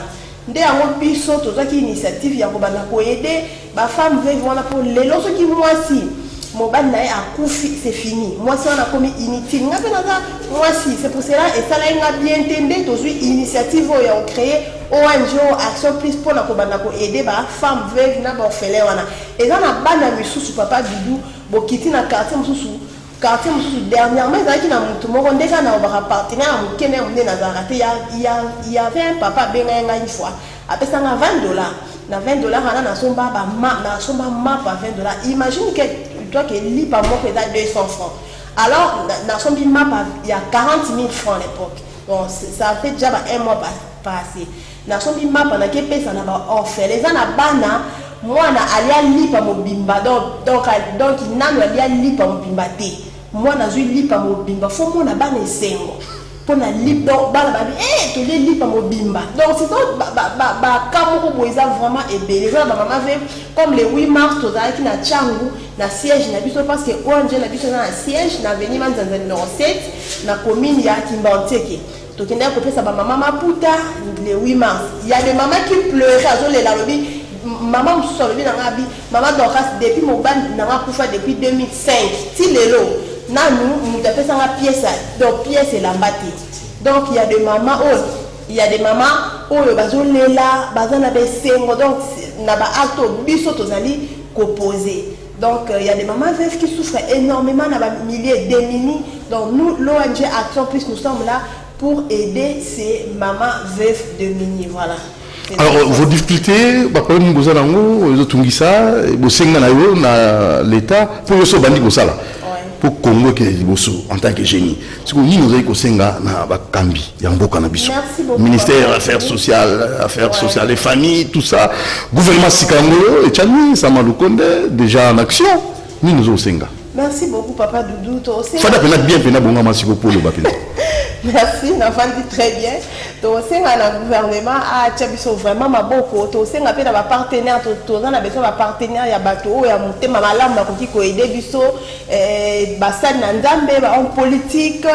Nde yango biso to zaki initiative ya ko bana ko aider ba femme veuve wana pour lelo so ki mwasi mobile na akufi c'est fini. Moi si on a commis inutile nga pe naza mwasi c'est pour cela et ça là nga bien entendre to zui initiative ya on créer ONG action plus pour na ko bana ko aider ba femme veuve na ba orphelin wana et ça na bana misusu papa Doudou bokiti na quartier misusu dernièrement ils na mutu moko ndeka na ba partenaire mukene mune na zarate il y avait un papa benga une fois après ça na $20 na $20 ana na somba ba na somba map à $20. Imagine que toi que lit par mois que 200 francs. Alors na sombi map il y a 40 000 francs à l'époque. Donc ça fait déjà un mois passé. Na sombi map na ke pesa na ba orphelin les ana bana moi na alia lipa mobimba donc nano alia lipa mobimba te moi na zui lipa mobimba faut moi na bana esengo pour na lipa donc bana babi to les lipa mobimba donc c'est ça ba kamoko boiza vraiment ébélé ba maman veut comme le 8 mars to za ki na changu na siège na biso parce que ONG na biso na siège na veni manzanza numéro 7 na commune ya Kimbanteke. Donc il y a ça ba maman Maputa le 8 mars il y a des mamans qui pleuraient azo le la lobi maman Moussolobi na ngabi maman Dorcas depuis mon ban na kufa depuis 2005 ti lelo na nous nous tapé ça la pièce donc pièce et l'ambati donc il y a des mamans oh bazo lela bazana be sengo donc na ba acto biso tozali composé. Donc il y a des mamans veuves qui souffrent énormément na ba milliers démunis. Donc nous l'ONG Action Plus nous sommes là pour aider ces mamans veuves démunies. Voilà. Alors vos difficultés, bah problème vous avez vous tungisa, vous sengna na yo na l'État pour yo so bandi bosala. Pour Congo que en tant que génie. Ce que nous avons senga na bakambi ya mboka na biso. Ministère affaires sociales et familles tout ça. Gouvernement Sikangolo et Tchani Samalukonde déjà en action. Nous avons senga. Merci beaucoup papa Doudou. Fada pena bien pena bonga masiko pour le bapena. Merci, on a dit très bien. Donc, c'est un gouvernement a tchabiso vraiment maboko. Donc, c'est un peu de partenaire. On a besoin de partenaire. Il y a bateau, il y a monté ma malam, qui ko aider biso. Bassan Nzambe, en politique,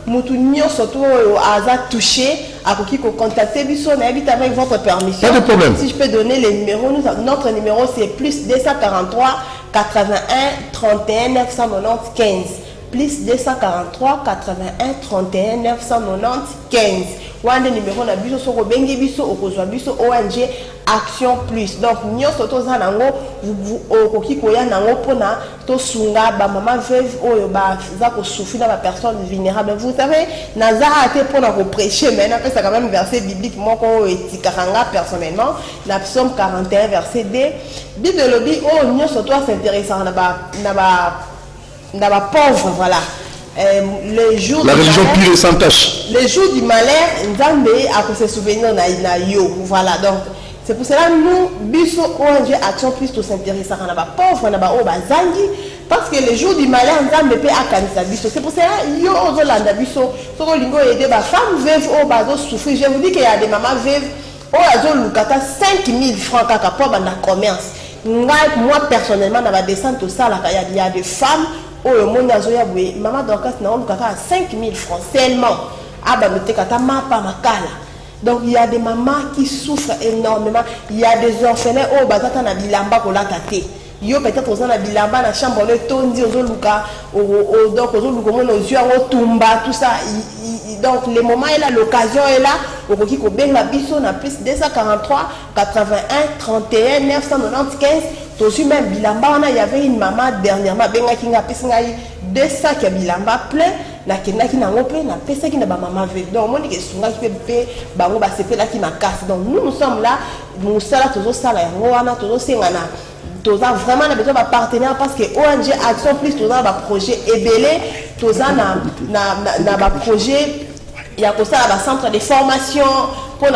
moutounio surtout à touché, à qui ko contacter biso. On habite avec votre permission. Pas de problème. Si je peux donner les numéros, notre numéro c'est plus 243 81 31 990 15. plus 243 81 31 995. Wande numéro na biso soko bengi biso okozwa biso ONG Action Plus. Donc nyoso toza nango okoki koya nango pona to sunga ba maman veuve oyo ba za ko souffrir na ba personnes vulnérables. Vous savez naza ate pona ko prêcher mais na pesa quand même verset biblique moko etikaranga personnellement na Psaume 41 verset 2. Bible lobby oh nyoso to s'intéressant na ba pauvre voilà. Le jour la religion pure et sans tache. Le jour du malheur, Nzambe a se souvenir na yo. Voilà, donc c'est pour cela nous, biso ONG Action Plus, tout s'intéresse à la pauvre, na ba o bazangi, parce que le jour du malheur, Nzambe peut akanisa biso. C'est pour cela yo ozolanda biso, soko lingo aider ba femme veuve o bazo souffrir. Je vous dis qu'il y a des mamans veuves o azo lukata 5000 francs kaka pour banda commerce. Moi personnellement, na ba descente au sala il y a des femmes. Oh, mon azoya boué, maman Dorcas n'a pas 5000 francs seulement. Ah, bah, le kata ma pas ma kala. Donc, il y a des mamans qui souffrent énormément. Il y a des orphelins, oh, bah, tata na bilamba ko la tate. Yo, peut-être, aux na bilamba, na chambre, le tondi, aux luka, donc, aux luka, aux yeux, aux tumba, tout ça. Donc, les moments est là, l'occasion est là. Au Koki Koben, la biso, na plus 243, 81, 31, 995. Aussi même bilamba il y avait une maman dernièrement benga kinga pesinga 2 sacs ya bilamba plein na kenda ki na ngope na pesa ki na ba maman ve donc moni ke sunga ki pe bango ba sepela ki makasi donc nous sommes là nous sala tozo sala ya ngwana tozo sengana toza vraiment na besoin ba partenaire parce que ONG Action Plus toza ba projet ebelé toza na ba projet il y a pour ça un centre de formation pour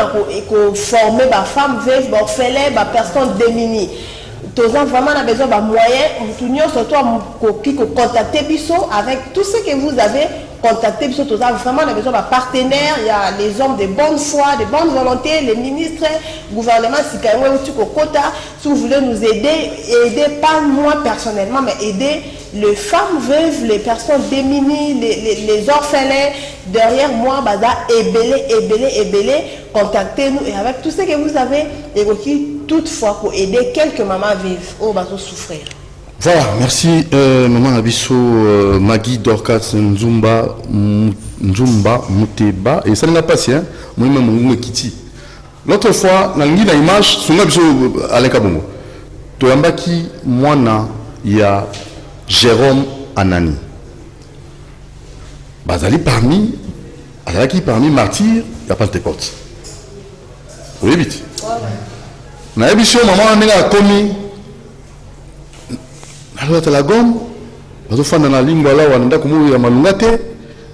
former les femmes veuves, les orphelins, les personnes démunies. Tous vraiment a besoin de moyens, surtout contacter Bisso avec tout ce que vous avez contacté Bisso. Tous vraiment a besoin de partenaires, il y a les hommes de bonne foi, de bonne volonté, les ministres, le gouvernement, si vous voulez nous aider, pas moi personnellement, mais aider les femmes veuves, les personnes démunies, les orphelins. Derrière moi, bada ébélé, contactez-nous et avec tout ce que vous avez, et aussi toutefois pour aider quelques mamans vivre au bateau souffrir. Voilà, merci maman Abisso, Magui Dorcas Nzumba Muteba et ça n'a pas si hein, moi-même mon Kiti. L'autre fois, dans l'image, son Abisso Alain Kabongo. Toyambaki Mwana, il y a Jérôme Anani. Bazali parmi martyrs, il n'y a pas de porte. Oui, vite. Na émission, maman a commis. Alors, tu as la gomme. Tu as fait dans la ligne, là, on a comme un malungate.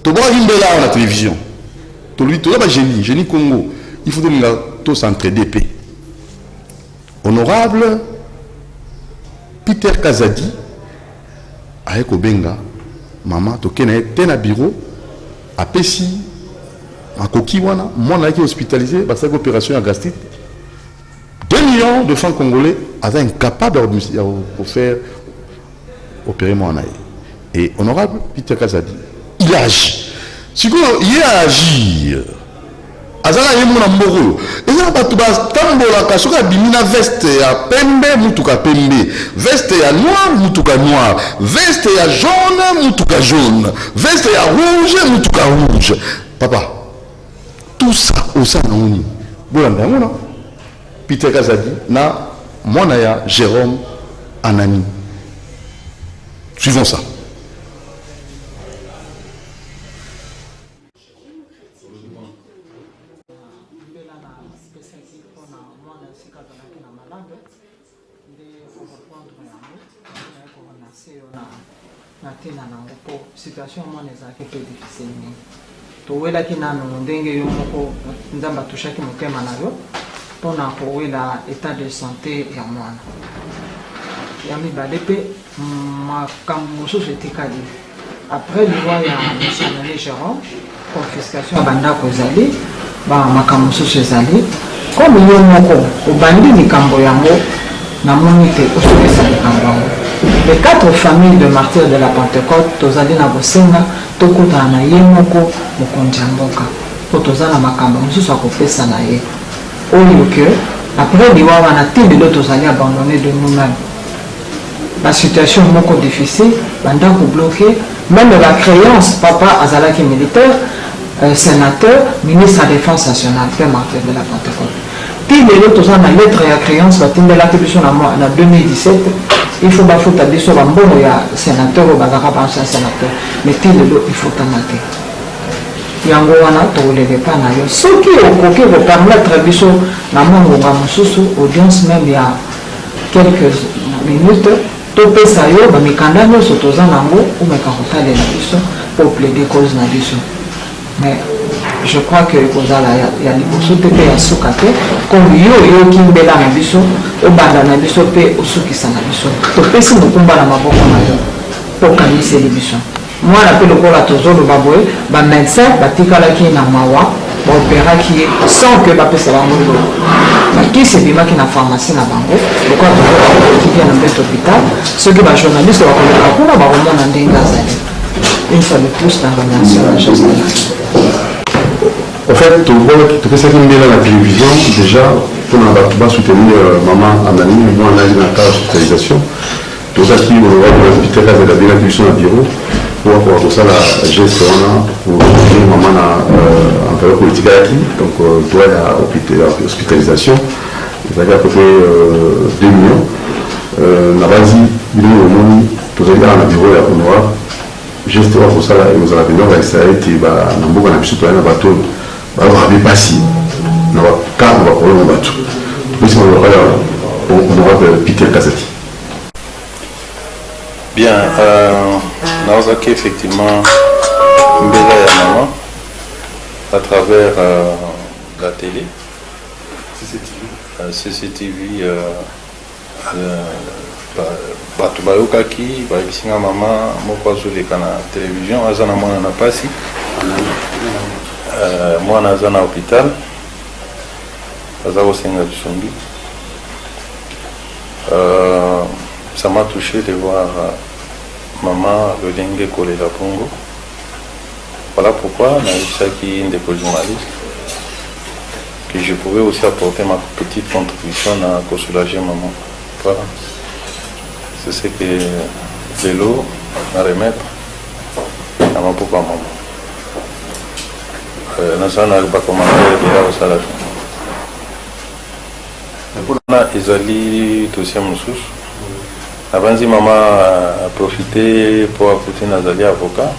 Tu vois une belle à la télévision. Tu as un génie Congo. Il faut que nous tous s'entraider. Honorable Peter Kazadi, avec Obenga, maman, tu as un bureau. À Pessi, à Kokiwana, moi qui est hospitalisé, parce que l'opération à gastrite, 2 millions de francs congolais sont incapables de faire opérer moi en aïe. Et honorable Peter Kazadi, il agit. Si il agit, azala yemuna mboro. Eza batu ba tambola kasoka bimina veste ya pembe mutuka pembe, veste ya noir mutuka noir, veste ya jaune mutuka jaune, veste ya rouge mutuka rouge. Papa, tout ça au sein na uni. Bolanda ngona. Peter Kazadi na mwana ya Jérôme Anani. Suivons ça. Situation mwana ezalaki mpe difficile mingi towelaki nano ndenge yo moko nzambe atushaki motema na yo mpona kowela état de santé ya mwana ya mibale mpe makambo mosusu etikali après liwa ya missionnaire Jérôme confiscation ya bandako ezali makambo mosusu ezali comme yo moko obandi likambo yango namoni te osokesa likambo yango. Les 4 familles de martyrs de la Pentecôte, tozali na bosenga, tokota na ye moko mokonzi ya mboka. Po tozala makambo mosusu akopesa na ye. Oyo que après liwa wana te lelo tozali abandonné de nous-mêmes. la situation moko difficile bandako bloqué même la créance papa azalaki militaire sénateur ministre de la défense nationale pe Martin de la Pentecôte puis lelo toza na lettre ya créance batindelaki biso na 2017 il faut bafuta biso bambongo ya sénateur oyo bazaka bansa sénateur mais ti lelo ifutama te yango wana tolele pa na yo soki okoki kopermettre biso na mongonga mosusu audience même ya quelques minutes topesa yo bamikanda nyonso toza nango omeka kotalela biso pour plaider cause na biso mais je crois que kozala ya liboso te mpe ya suka te comme yo oyoki mbela na biso obanda na biso mpe osukisa na biso topesi mokumba na maboko na yo mpo okaniseli biso mwana mpe lokola tozoloba boye bamédecin batikalaki na mawa baopéraki ye sans que bapesa bango lelo bakisi ebimaki na pharmacie na bango lokola tozolakotiki na mbete hôpital soki bajournaliste bakoleka kuna bakomona ndenge azali une fois de plus na relation na geste. En fait, tu fais ça comme bien à la télévision, déjà, pour soutenir maman Amani, moi on a eu une hospitalisation. Tout ça qui on va l'hôpital avec la télévision à bureau, pour avoir tout ça la geste pour soutenir maman en période politique donc toi la hospitalisation, ça a à peu près 2 millions. La base, il y a au moins tout ça dans la bureau à Honoir. Geste pour ça là, nous avons venir avec ça et puis bah n'importe quoi n'importe quoi na bateau. On va passer, on va car on va prendre le bateau. Puis on aura Peter Kazati. Bien, Naozaki effectivement Mbela ya maman à travers la télé, CCTV, bato bayokaki bayebisinga mama moko azoleka na télévision aza na mwana na pasi mwana aza na hôpital aza kosenga bisombi. Ça m'a touché de voir maman lolenge kolela bongo. Voilà pourquoi nayebisaki ndeko journaliste que je pouvais aussi apporter ma petite contribution à soulager maman. Voilà. C'est ce que lelo na remettre à ma papa maman. Nazana ba commentaire de la sala. Pour na ezali dossier mosusu. Avanzi maman a profité pour apporter Nazali avocat.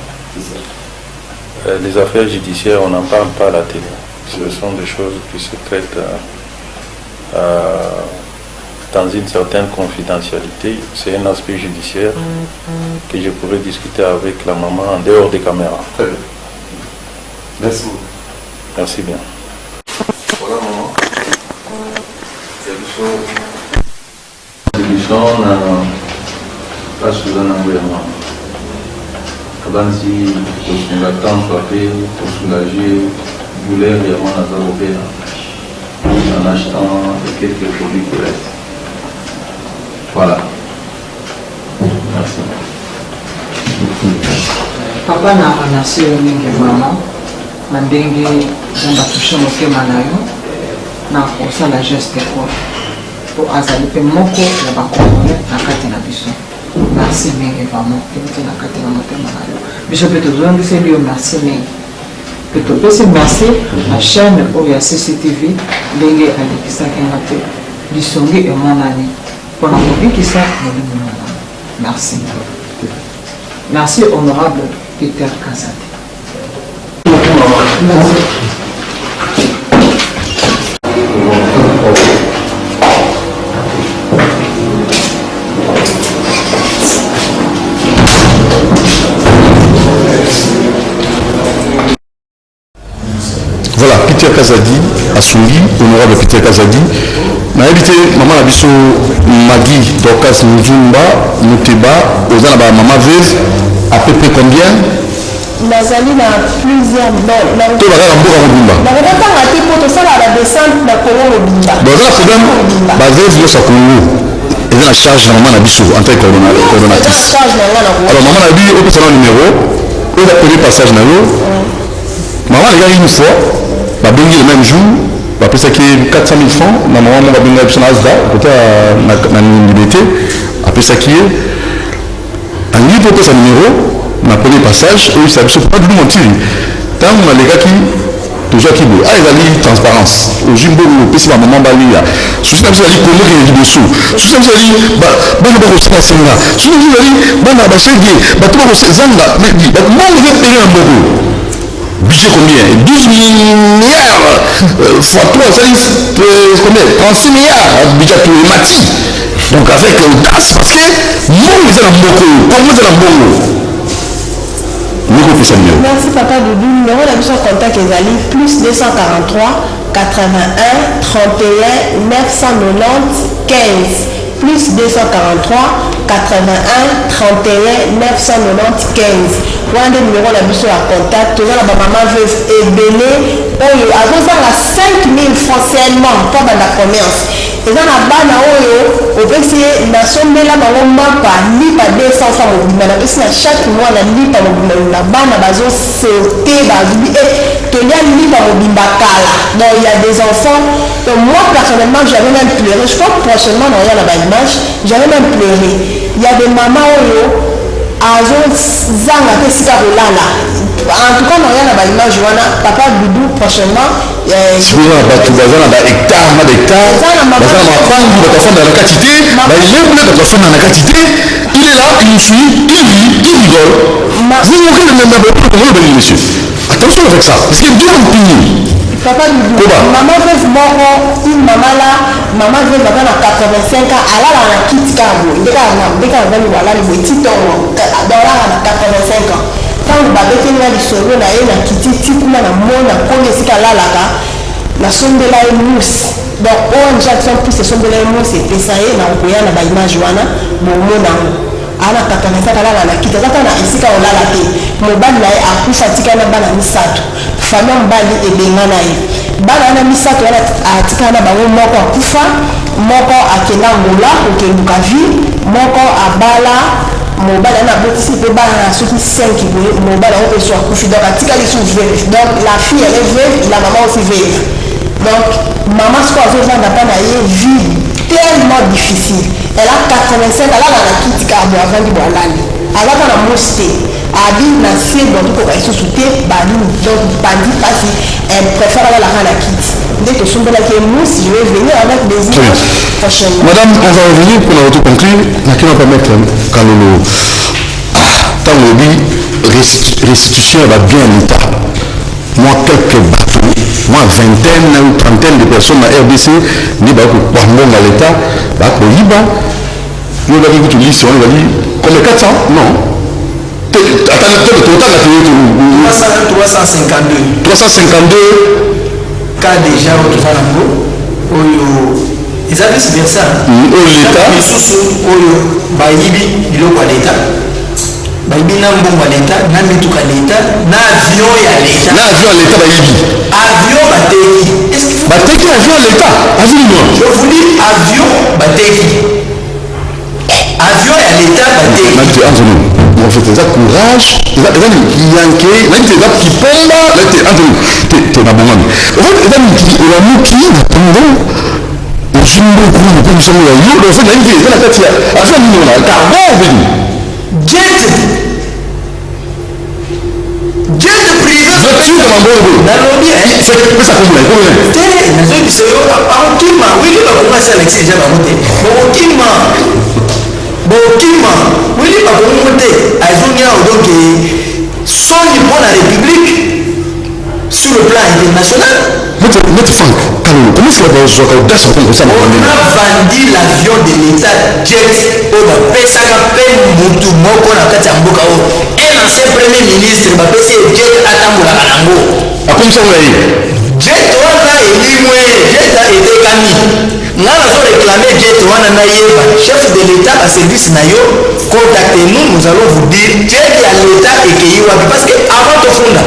Les affaires judiciaires, on n'en parle pas à la télé. Ce sont des choses qui se traitent dans une certaine confidentialité. C'est un aspect judiciaire que je pourrais discuter avec la maman en dehors des caméras. Très bien. Merci. Merci bien. Voilà maman. La Suzanne Angouema. Abanzi, pour temps frapper, pour soulager douleur et avant en achetant quelques produits qui restent. Voilà. Merci. Papa na remercie mingi vraiment na ndenge batushe motema na yo na kosala geste po azali mpe moko ya bakongole na kati na biso. Merci mingi vraiment ekuti na kati na motema na yo biso mpe tozongiseli yo merci mingi mpe topesi merci na chaîne oyo ya CCTV ndenge alekisaki nga te lisongi emonani mpona kobikisa molimo na nano. Merci. Merci honorable Peter Kazadi. Voilà, Peter Kazadi, Asungi, honorable Peter Kazadi. On a invité maman Abisso Magui, Dorcas Nzumba, Mouteba, aux maman veuve, à peu près combien? Nazali na plusieurs bon la raté pour tout ça la descente na Congo Mobimba. Bon ça problème ba veuve yo sa Congo. Elle est en charge maman Abisso en tant que coordonnatrice. Alors maman a dit au petit numéro, au premier passage na yo. Maman a gagné une fois, ba bengi le même jour. Après ça qui est 400 000 francs, maman m'a bien appris à Asda, côté à la liberté. Après ça qui est En lui, pour que son numéro, ma premier passage, eux, ça ne pas de mentir. Tant que les gars qui, toujours qui veut, ah, il va lire transparence. Au Jimbo, au PC, ma maman va lire. Sous ça, vous allez comment il y a du dessous. Sous ça, vous allez dire, bah, bon, on va aussi la senga. Sous ça, vous allez dire, bah, on va se gay. Bah, tout le monde, c'est zanga. Mais, moi, je vais payer un bobo. Budget combien? 12 milliards fois 3, ça dit combien? 36 milliards budget pour les mati. Donc avec audace, parce que moi, vous êtes en beaucoup. Comment vous êtes en beaucoup? Merci papa Doudou. Numéro de la contact Ezali plus 243 81 31 990 15 plus 243 81 31 990 15. Voilà le numéro de la contact. Tout le maman veut ébélé. Oyo, à cause de 5 000 francs seulement pour la commerce. Et dans la banne, au PC, la somme là, on n'a pas ni pas 200 francs au bout. Mais chaque mois, on a ni pas au bout. La banne a besoin de sauter, de ni pas au bout. Donc il y a des enfants. Donc moi, personnellement, j'avais même pleuré. Je crois que prochainement, on regarde la image, j'avais même pleuré. Il y a des mamans azo zanga te sika kolala. En tout cas, on regarde la image, papa Doudou prochainement. Souvent, bato baza na ba hectare na hectare, baza na mapangu batafanda na quantité, bayeble batafanda na quantité. Il est là, il nous suit, il rit, il rigole. Vous mourrez de même comment le monsieur. Attention avec ça, parce que Dieu nous punit. Papa Doudou, maman veut mort, une maman là, maman veut maman à 85 ans, elle a la kit cabo, dès qu'elle va nous voir là, le petit temps, dans la 85 ans. Quand vous avez fait une solo, na une kiti type na mona kone sika la laka, na sonde la mousse. Donc on Jackson plus sonde la mousse et pesaye na okoya na ba image wana, mona ana 85 ans la kiti, ça na isika on la la te. Mobali na akufa tika na bana misato. Famille mbali ebenga na ye. Bana na misato ala tika na bango moko akufa, moko akenda ngola okeluka vie, moko abala mobile na botisi pe bana soki 5 boye mobile on peut soit couché donc atika les sous veuve. Donc la fille elle est veuve, la maman aussi veuve. Donc maman ce qu'on a n'a pas naie vie tellement difficile. Elle a 85, elle a la kit carbo avant de boire l'année. Elle a la mousse abi na se donc pour qu'elle se soute bali donc bandi parce elle préfère aller la kit. Dès que son belle qui mousse, je vais venir avec des images prochainement. Madame, on va revenir pour la conclure. Qui va permettre quand le tant le restitution va bien en état. Moi, quelques bateaux, moi, vingtaine ou trentaine de personnes à RBC, ni bah pour à l'état, bah pour Liba, nous va dire que tu lis, on va dire, comme 400, non. Attends, le total là, 352. 352 cas déjà au Tufanango, ils avaient vice versa. L'État. Bayibi, il est l'État. Bayibi n'a pas l'État, n'a pas tout l'État, n'a avion à l'État. N'a avion à l'État, Bayibi. Avion Bateki. Est-ce que Bateki avion à l'État? Avion. Je vous dis avion Bateki. Avion à l'État Bateki. En fait, c'est un courage, c'est un yanké, c'est un qui pomba, c'est un bon ami. En fait, c'est un mouki, au Jimbo, au Commission, au Yo, dans cette année, c'est la Katia. À ce moment-là, carbone, on veut dire. Jet privé. Je suis dans ma bonne. Nalobi, c'est ça comme là. Télé, nazo biso yo, akima, oui, ba commencer à l'excès déjà ba monter. Bokima, oui, pas pour monter. Azonia, donc, son pour la République sur le plan international. Notre Franck, comment c'est la chose qu'on a sorti comme ça? On a vendu l'avion de l'État jet au Pesaka Pen Moutou Moko na Katamboka. Un ancien premier ministre, Bapesi jet à Tamboula Kanango. À comme ça, oui. Jet wana elimwe, jet a été kami. Nga nazo réclamer jet wana na yeba. Chef de l'État à service na yo, contactez-nous, nous allons vous dire jet à l'État et qu'il y a parce que avant de fonder,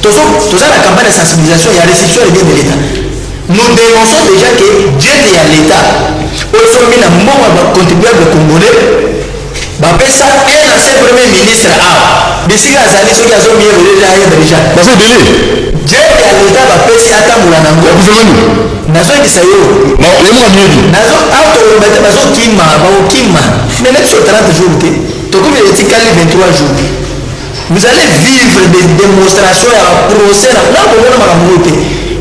tout ça la campagne de sensibilisation, il y a restitution des biens de l'État. Nous dénonçons déjà que jet est à l'État. Aujourd'hui, nous avons contribuable congolais. Bapesa un ancien premier ministre a bisika azali soki azomiye déjà ayeba déjà. Parce que délai. Jet ya l'État bapesi atambola nango. Nazoyebisa yo. Nazo autolobate bazokima baokima mais neti so 30 jours te comme il est 23 jours. Vous allez vivre des démonstrations et un procès.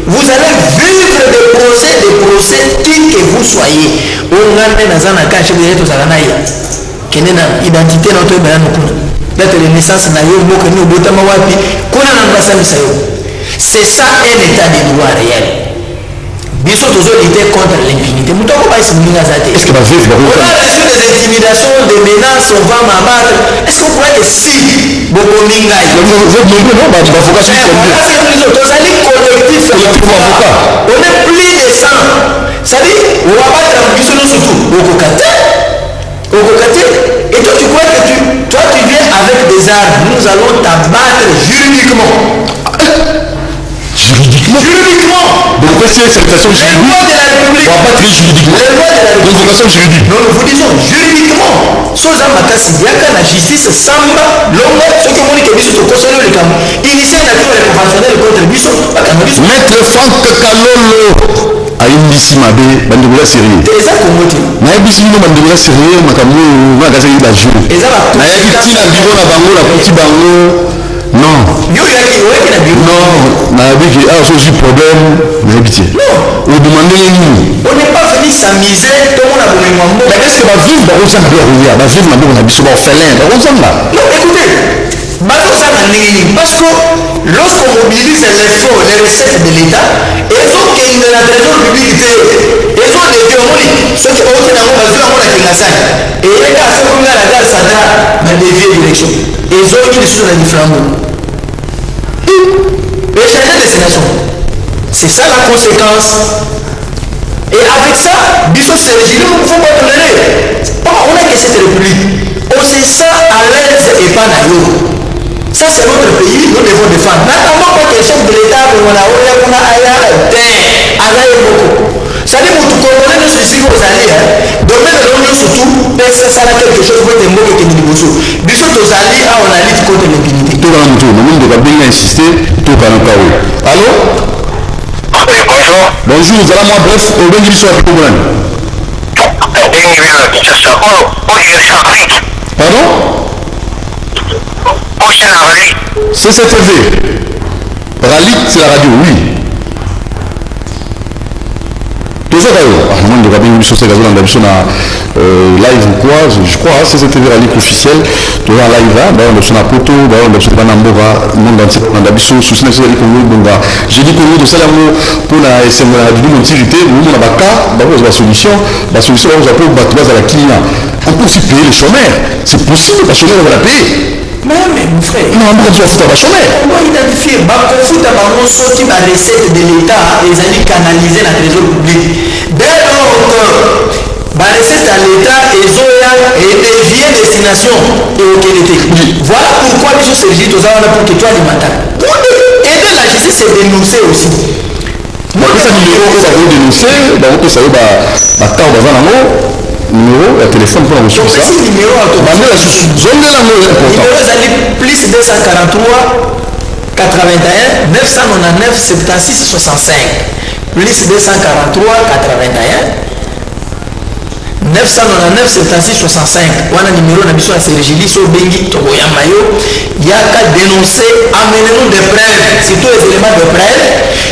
Vous allez vivre des procès qui que vous soyez. On a identité notre date de naissance c'est ça un état de droit réel. Biso toujours lutter contre l'impunité. Est-ce que on a reçu des intimidations, des menaces, on va m'abattre. Est-ce qu'on pourrait que si Bokomingai on est plus de 100. Ça dit, on va battre un biso surtout. Et toi tu crois que toi tu viens avec des armes. Nous allons t'abattre juridiquement. Juridiquement. Donc c'est une situation juridique. On va pas trier juridiquement. Donc vocation juridique. Non, nous vous disons juridiquement. Sans amakasi, il y a qu'à la justice samba, l'homme, ce que vous dites que biso concerné le camp. Initier la cour conventionnelle contre biso, Maître Franck Kalolo a une liste mabe, bandebola sérieux. Et ça comment tu? Na bisi no bandebola sérieux makambo na gaza yi ba jour. Et ça va. Na yi tina bureau na bango la petit bango. Non. Yo ya ki ouais na bureau. Non, na bi que ah so j'ai problème, na habité. Non. On demande ni. On n'est pas venu s'amuser, tout le monde a donné mon mot. Mais est-ce que va vivre dans ça na bien rouler, va vivre na bon na biso ba félin, dans ça là. Non, écoutez. Parce que lorsqu'on mobilise les fonds, les recettes de l'État, ils ont gagné la trésor public, ils ont des démonies, ceux qui ont été dans le besoin de la salle. Et il y a ceux qui ont la gare Sandra dans des vieilles directions. Ils ont eu des choses à différents. Et changer de destination. C'est ça la conséquence. Et avec ça, Bissot Sergi, nous ne pouvons pas tolérer. On a que cette république. On se sent à l'aise et pas d'ailleurs. Ça c'est notre pays, nous devons défendre. N'attendons pas que le chef de l'État nous a dit qu'on a ça dit pour tout comprendre nous ceci aux alliés. Domaine de l'ONU surtout, ça sera quelque chose pour te moquer que nous disons. Bissot aux alliés, on a lutte contre l'impunité. Tout le monde doit bien insister, tout le monde. Allô? Bonjour. Bonjour, nous allons moi bref, au bien du soir pour vous. Pardon? CCTV. Ralik, c'est la radio, oui. Tout ça d'ailleurs. Ah, moi, il doit bien sur ces gazons dans live ou quoi, je crois, CCTV Ralik officiel. Tout ça live là, on a sur la poto, on a sur la Nambora, le monde entier, on a biso, sous ce n'est pas j'ai dit que nous, de ça, pour la SMA, du monde tirité, nous, on a pas cas, la solution, on va battre à la client. On peut aussi payer les chômeurs. C'est possible, les chômeurs, on va la payer. Mais mon frère, non, on doit identifier ceux qui la recette de l'État et ils canaliser la trésor public. Dès lors que la recette à l'État et dévier destination et autorité. Voilà pourquoi les choses se disent aux gens pour que toi les matin. Pour aider la justice et dénoncer aussi. Moi, ça numéro ça va dénoncer, donc ça va numéro à téléphone pour donc c'est numéro plus 243 81 999 76 65 plus 243 81 999 76 65 wana numéro na biso ya Sergili so bengi tokoya mayo yaka dénoncer amenez-nous des preuves surtout les éléments de preuve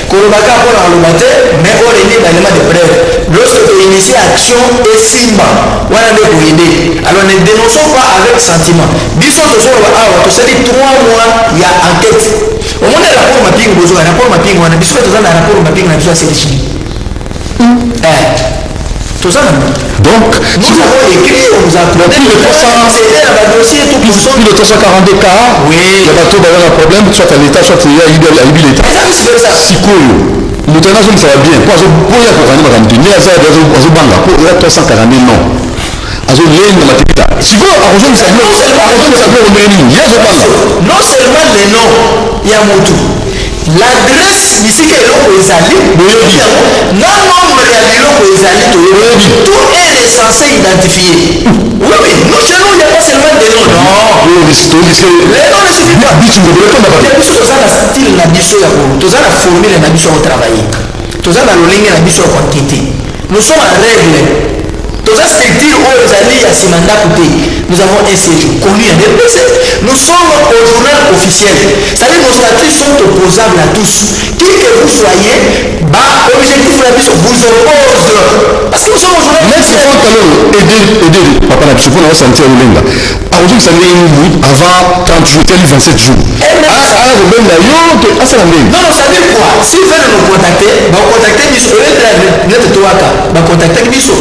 kolobaka pour l'alobate mais on est des éléments de preuve lorsque tu inities action et simba wana de koyede alors ne dénonçons pas avec sentiment biso toujours awa to sali 3 mois ya enquête au moins rapport mapping bozo rapport mapping wana biso to za rapport mapping na biso ya Sergili tout ça. Donc, nous avons écrit, on nous a appris le 342 cas, oui, il y a bateau d'avoir un problème, soit à l'État, soit il y a l'État. Si cool, nous tenons ça va bien. Pour y avoir un peu de temps, pour y avoir 342 non. Si vous avez non seulement les noms, il y a mon tout. L'adresse ici que l'on peut aller, non nombre il y a l'on peut aller, tout est censé identifier. Oui, non seulement il n'y a pas seulement des noms, non. Les noms ne suffisent pas. Il y a des choses dans le style la biso ya pour, tous la formule la biso au travail, tous la ligne la biso au quantité. Nous sommes en règle. Dans la structure où les alliés à Simanda Kouté, nous avons un siège connu à RPC. Nous sommes au journal officiel. C'est-à-dire nos statuts sont opposables à tous. Qui que vous soyez, objectif la mission vous oppose. Parce que nous sommes au journal officiel. Mais il faut aider Papa Nabiso pour nous sentir au Lenga. Aujourd'hui, ça n'est avant 30 jours, 27 jours. Non, ça veut dire quoi? S'ils veulent nous contacter, Biso. Contacter Biso.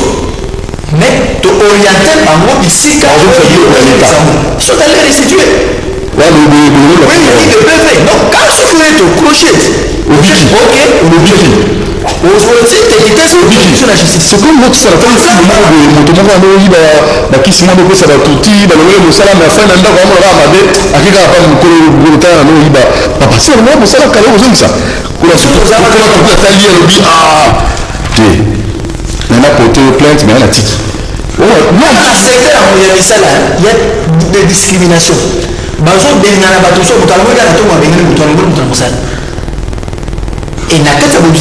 Mais tu orienter par moi ici quand ils sont allés restituer. Oui, il est PV. Donc, quand tu fais ton crochet, ok, aujourd'hui, tu es quitté sur la justice. C'est comme notre salle. Quand il y a des motos, il y a qui se demandent que ça va tout petit, il y a le salaire, mais enfin, il y a un endroit où on va aller, à qui va pas me coller le temps, il va pas passer, on va ça, calé aux hommes, ça. Pour la suite, on va faire lier le but. Il y en a porté plainte, mais il y en a titre. Non, dans ce secteur, il y a des discriminations. Et n'a qu'à nous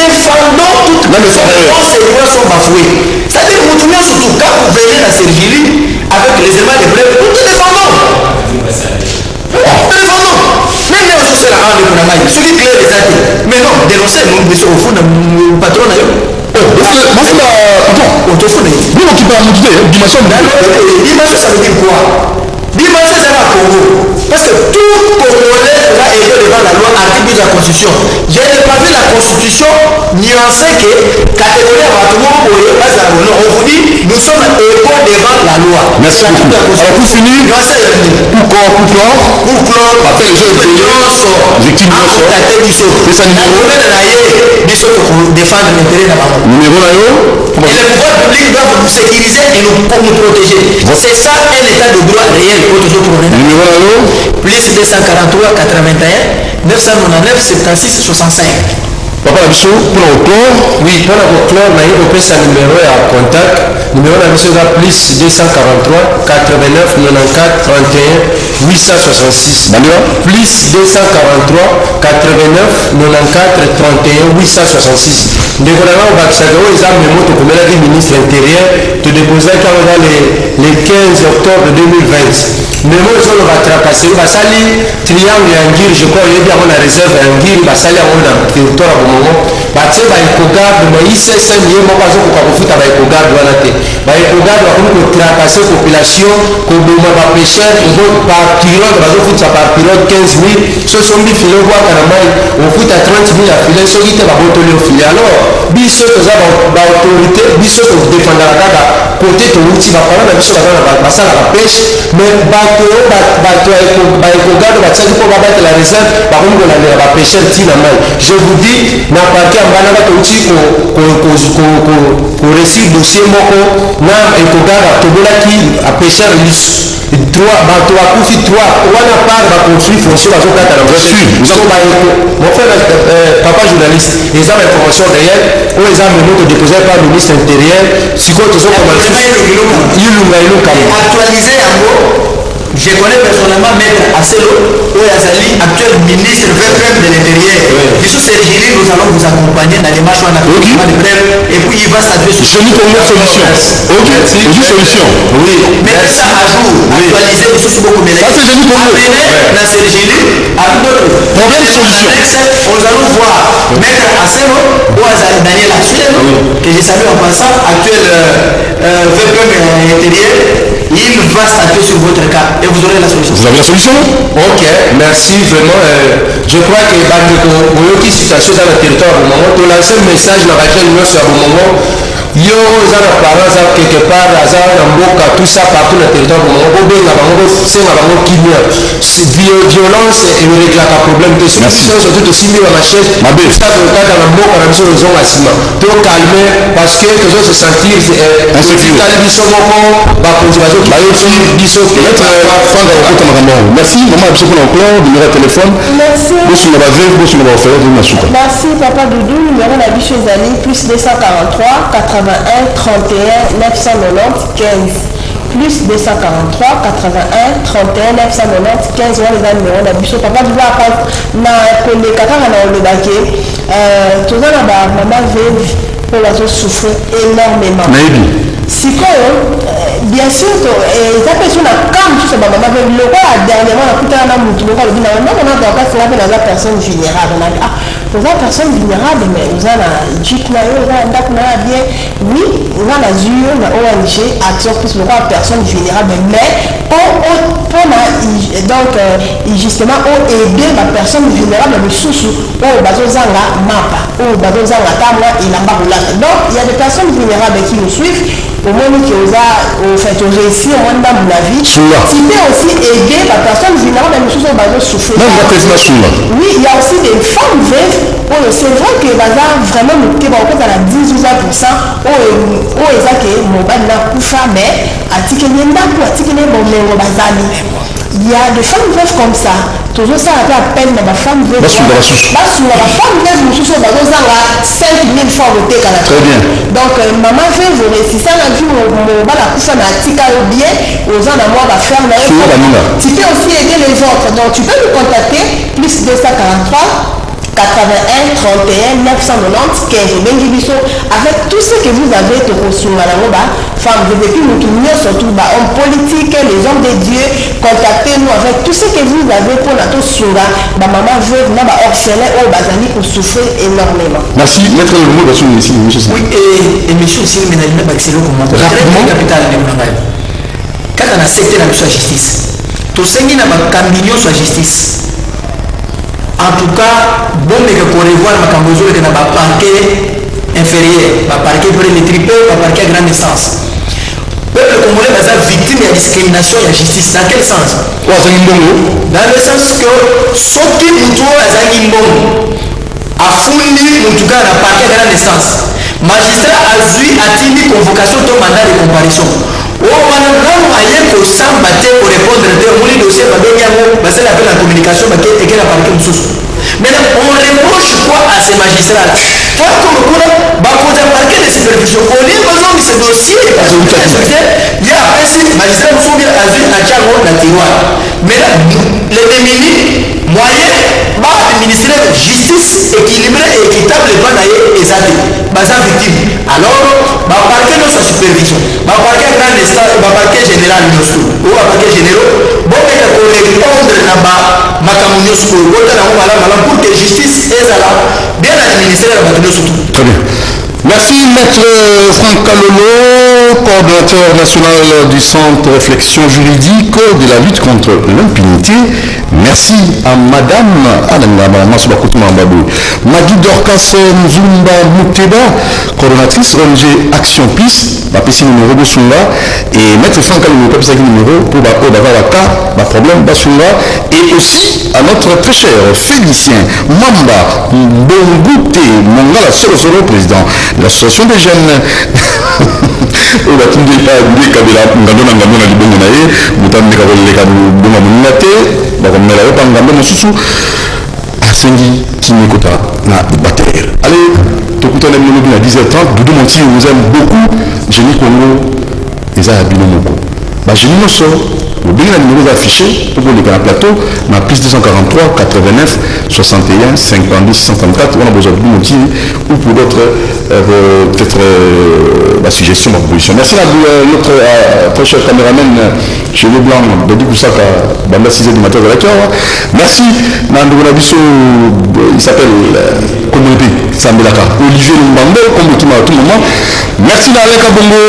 défendons toutes les lois sont bafouées. C'est-à-dire que nous surtout quand vous venez à Sergili avec les éléments de preuve, nous te défendons. Même si c'est la rame de Kunamai, celui qui est les actes. Mais non, dénoncer, nous sommes au fond de mon patron. Dimension, ça veut dire quoi? Dimension, c'est la Congo. Parce que tout Congolais va être devant la loi, article de la Constitution. Je n'ai pas vu la Constitution nuancée que catégorie à Batumon, on vous dit, nous sommes égaux devant la loi. Merci beaucoup. Alors pour finir, sécuriser et nous protéger. C'est ça un état de droit réel. Plus 243 81 999 76 65. Papa Nabiso, pour le clore. Oui, pour le clore, on peut sa numéro à contact. Numéro Nabiso est plus 243 89 94 31 866. Plus 243 89 94 31 866. Nous avons le ministre intérieur de déposer le 15 octobre 2020. Mais moi, je vais trapasser. Je vais salir triangle Angir, je crois, il y a la réserve Angir, je vais salir à mon territoire à Bomongo. Je vais écogarde, mais il sait que je vais foot à écogarde. Écogarde, je vais trapasser la population, comme les pêcheurs, par pirogue, je vais foot par pirogue 15 000. Ce sont des filets, on foot à 30 000 à filet, ceux qui étaient à botoler au filet. Alors, biso toza ba autorité biso to défendre kaka côté to uti ba parole biso ba sala ba pêche mais bato ba ekogarde ba tsaki ko ba battre la réserve ba ko ngola ba pêcheur tina mai. Je vous dis na parti ambana ba to uti ko récit dossier moko na ekogarde to bolaki a pêcheur lis droit bato a kufi droit wana part ba conflit foncier ba zo kata na voiture nous sommes ba mon frère papa journaliste les informations réelles où les armes de déposé par le ministre intérieur, si quoi tu actualisé en gros. Je connais personnellement Maître Asselo, où Azali, actuel ministre de l'Intérieur. Monsieur Sergili, nous allons vous accompagner dans les marches en accompagnement de preuve et puis il va s'adresser sur nous pour une solution. Ok, c'est une solution. Oui, mettez ça à jour, actualisez les choses beaucoup mieux. Amenez dans Sergili, avec d'autres. Problème solution. Nous allons voir Maître Asselo, où Azali Daniel Achille, que je salue en passant, actuel VPM intérieur, il va statuer sur votre cas. Et vous aurez la solution. Vous avez la solution? Ok, merci vraiment. Je crois que pour une situation dans le territoire à Bomongo, tu lances un message dans laquelle nous sommes à Bomongo. Yo, ça n'a pas quelque part, ça n'a pas tout ça partout dans le territoire de Bomongo. C'est la violence et le règle à problème de situation, surtout de signer la chaise. Ça veut pas dans la mort, on a besoin de zones à pour calmer, parce que les gens se sentir insécure. Merci, maman, je vous encore, numéro de téléphone. Merci. Merci, papa Doudou, numéro de la biche plus 243 81 31 990 15. Plus 243 81 31 990 15. On les a numéro de la biche. Papa Doudou a na koleka kaka na olobake. Toza na ba mama veuve pour la souffrir énormément. Sikoyo, bien sûr, ça peut être une cam, tout ça, maman, le roi dernièrement, on a montré, on a dit, non, on a encore fait la personne vulnérable. On a dit, ah, pour la personne vulnérable, mais vous avez un JIC, bien, oui, on a la ZUR, on a ONG, action plus le roi personne vulnérable, mais donc, justement, on aider la personne vulnérable, mais sous, au bazozanga, mapa, au bazozanga, tamla, et la baroulate. Donc, il y a des personnes vulnérables qui nous suivent. Au moment qui vous a fait réussir au monde dans la vie, tu peux aussi aider la personne vulnérable mais souffrir de souffrir. Oui, il y a aussi des femmes veuves. C'est vrai que vraiment nous sommes à la 10-12%. Où est-ce que mon bal n'a pas fait, mais à Tikenen pour à Tikenen bon mais il y a des femmes veuves comme ça. Toujours ça à peine dans la femme veuve. La femme veuve nous souffre dans 5 000 fois voté à la. Très bien. Donc maman veuve vous réussissez à vie mon bal a couché à Tika ou bien aux gens à moi va faire la. Tu peux aussi aider les autres. Donc tu peux nous contacter plus 243 81 31 990 15 avec tout ce que vous avez de ressources à la femme depuis nous tournons surtout hommes politiques, les hommes de Dieu, contactez-nous avec tout ce que vous avez pour la soura maman veut na orphelin au bazali pour souffrir énormément. Merci, maître le mot ici, monsieur. Oui, et monsieur aussi mais n'a pas excellent comment rapidement capital de Mangay. Quand on a secteur la justice, tout ce qui n'a pas cambignon sur la justice. En tout cas, bon, mais pour revoir ma cambozo que n'a pas parquet inférieur, pas parquet pour les tripés, pas parquet à grande essence. Peuple congolais va être victime de la discrimination et la justice. Dans quel sens? Dans le sens que ce qui nous trouve à Zangimbongo a fourni, en tout cas, la parquet à grande essence. Magistrat a vu a tenu convocation de mandat de comparution. On a eu pour s'embattre pour répondre à des dossiers, c'est la communication et qu'elle a parlé de sous. Mais on reproche quoi à ces magistrats? Toi, comme on a parqué de supervision, on est besoin de ce dossier parce que il y a un magistrat qui sont bien à Tcharo, la tiroir. Mais les démunis, moyens, le ministère de justice équilibré et équitable, pas d'ailleurs, et ça victime. Alors, parquet de sa supervision, parquet grand état, parquet général, ou parquet généraux, bon, mais pour répondre là-bas, pour que la justice est bien administrée à la surtout. Très bien. Merci maître Franck Kalolo, coordinateur national du Centre Réflexion Juridique de la lutte contre l'impunité. Merci à madame Magui Dorcas Nzumba Mouteba, coordonnatrice ONG Action Peace, PPC numéro de Sunga, et maître Franck Kalolo, PPC numéro pour la problème Basunga, et aussi à notre très cher Félicien Mamba Mbongute Mongala Solo président de l'association des jeunes. Allez, tout le monde à 10h30, Doudou Monti vous aime beaucoup. Génie Congo, ils ont un Génie Nosso, vous avez un numéro affiché pour le plateau, ma plus 243 89 61 52 634, on a besoin de Doudou Monti ou pour d'autres peut-être suggestions, ma proposition. Merci à notre très cher caméraman cheveux blancs, Dodi Koussaka, Banda 6h du matin de la Kiawa. Merci, il s'appelle Communauté Sambelaka, Olivier Lumbambo, comme tout le moment. Merci à Aleka Bongo,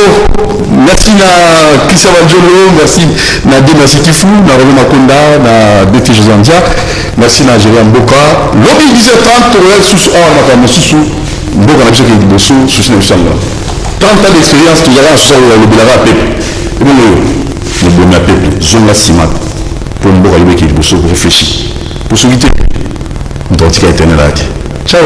merci à Christian Banjolo, merci à Demassi Kifou, à Roland Makonda, à BT Josandia, merci à Jérôme Boka. Lobby 10h30, Tourelle sous or, ma sous Boka n'a jamais dit sous une 30 ans d'expérience, tu verras sur le Bilara Pep. Et bon, le bon Pep, Zonga Simat, pour une Boka qui est réfléchir. Pour s'éviter, on doit dire qu'il y a un Ciao.